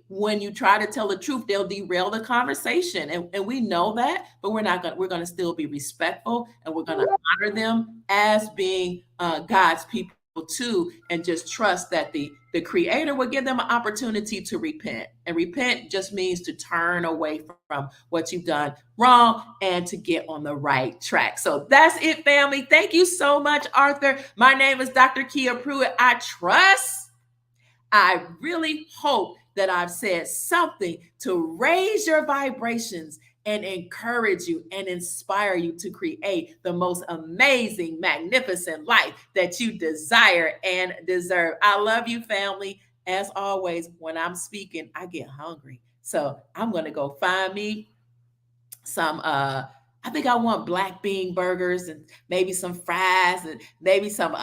when you try to tell the truth, they'll derail the conversation. And we know that, but we're going to still be respectful, and we're going to honor them as being God's people too, and just trust that the Creator will give them an opportunity to repent. And repent just means to turn away from what you've done wrong and to get on the right track. So that's it, family. Thank you so much, Arthur. My name is Dr. Kia Pruitt. I really hope that I've said something to raise your vibrations and encourage you and inspire you to create the most amazing, magnificent life that you desire and deserve. I love you, family. As always, when I'm speaking, I get hungry. So I'm going to go find me some, I think I want black bean burgers and maybe some fries and maybe some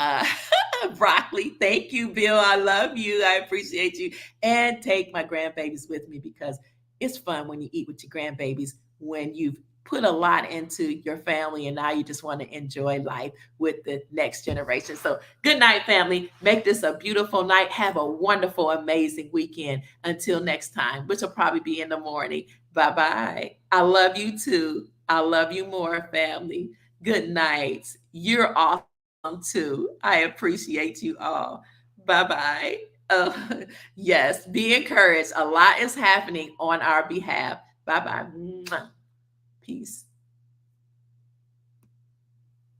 broccoli. Thank you, Bill. I love you. I appreciate you. And take my grandbabies with me, because it's fun when you eat with your grandbabies, when you've put a lot into your family and now you just want to enjoy life with the next generation. So good night, family. Make this a beautiful night. Have a wonderful, amazing weekend. Until next time, which will probably be in the morning. Bye-bye. I love you too. I love you more, family. Good night. You're awesome. too. I appreciate you all. Bye bye. Yes, be encouraged. A lot is happening on our behalf. Bye bye. Peace.